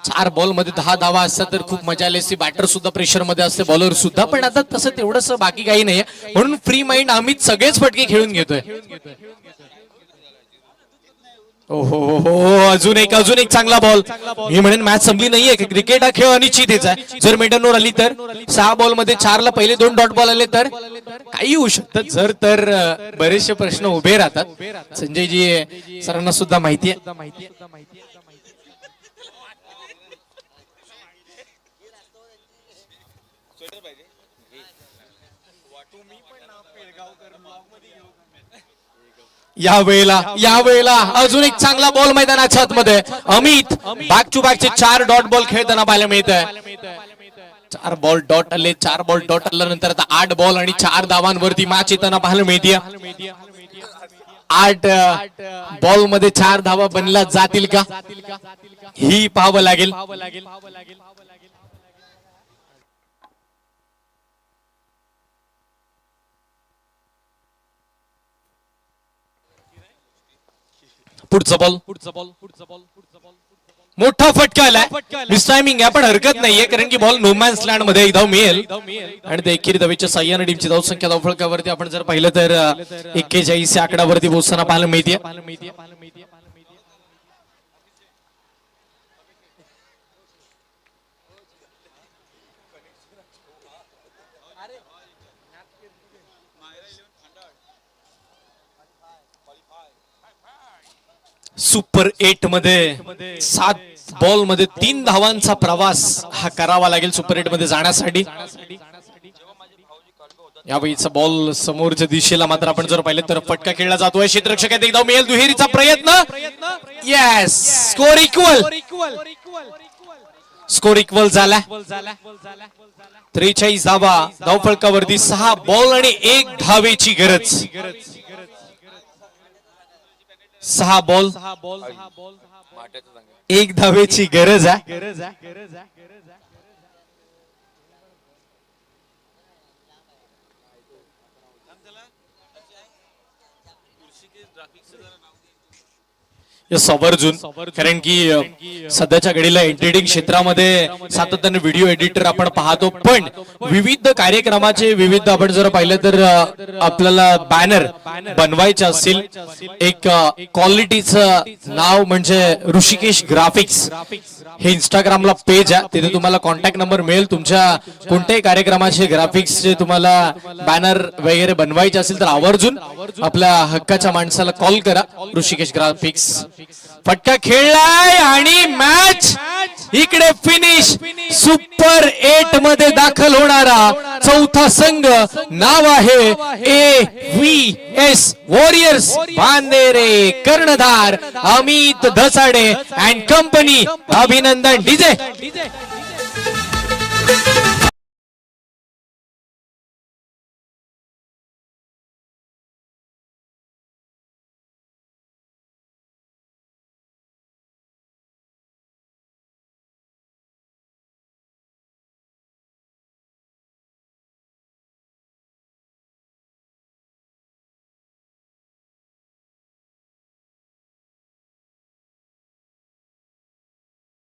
[SPEAKER 2] 4 बॉल मध्ये 10 धावा असतात तर खूप मजा आली असती. बॅटर सुद्धा प्रेशर मध्ये असते, बॉलर सुद्धा, पण आता तसं तेवढंच बाकी काही नाहीये. म्हणून फ्री माइंड अमित सगळेच फटके खेळून घेतोय. हो, अजून एक चांगला बॉल. मी म्हणेन मॅच संपली नाहीये. क्रिकेट हा खेळ अनिश्चितच आहे. जर मेडनवर आली तर 6 बॉल मध्ये 4 ला पहिले 2 डॉट बॉल आले तर काही होऊ शकतं. जर तर बरेचसे प्रश्न उभे राहतात. संजयजी सरांना सुद्धा माहिती आहे. या वेळेला अजून एक चांगला बॉल मैदानाच्या आतमध्ये. अमित बॅक टू बॅकचे 4 डॉट बॉल खेळताना पाहायला मिळत आहे. 4 बॉल डॉट आले. 4 बॉल डॉट आल्यानंतर आता 8 बॉल आणि 4 धावांवरती मॅच येताना पाहायला मिळते. 8 बॉल मध्ये 4 धावा बनला जातील का ही पाहावं लागेल. पुढचा बॉल मोठा फटका आलाय. मिस टायमिंग आहे पण हरकत नाहीये कारण की बॉल नोमॅन्स लँड मध्ये एक धाव मिळेल आणि ते एकेरी धावेच्या साह्याने टीमची धावसंख्या धावफलकावरती आपण जर पाहिलं तर 41 या आकडावरती पोहोचताना पाहायला मिळते. सुपर 8 मध्ये 7 बॉल मध्ये 3 धावांचा प्रवास हा करावा लागेल सुपर 8 मध्ये जाण्यासाठी. यावेळीचा बॉल समोरच्या दिशेला मात्र आपण जर पाहिलं तर फटका खेळला जातोय. क्षेत्ररक्षकात एक धाव मिळेल. दुहेरीचा प्रयत्न. Yes, score equal. Score equal झाला. 43 धावा धावफलकावरती 6 बॉल आणि 1 धावेची गरज. 6 बॉल 1 धावेची गरज आहे. आवर्जून कारण की सध्याच्या घडीला एंटरटेनिंग क्षेत्रामध्ये सातत्याने व्हिडिओ एडिटर आपण पाहतो पण विविध कार्यक्रमाचे विविध आपण जर पाहिलं तर आपल्याला बॅनर बनवायचे असतील. एक क्वालिटीचं नाव म्हणजे ऋषिकेश ग्राफिक्स हे इंस्टाग्रामला पेज आहे. तिथे तुम्हाला कॉन्टॅक्ट नंबर मिळेल. तुमच्या कोणत्याही कार्यक्रमाचे ग्राफिक्सचे तुम्हाला बॅनर वगैरे बनवायचे असेल तर आवर्जून आपल्या हक्काच्या माणसाला कॉल करा. ऋषिकेश ग्राफिक्स. फटका खेळलाय आणि मॅच इकडे फिनिश. सुपर 8 मध्ये दाखल होणारा चौथा संघ नाव आहे AVS वॉरियर्स बांदेरे. कर्णधार अमित धसाडे अँड कंपनी. अभिनंदन. डीजे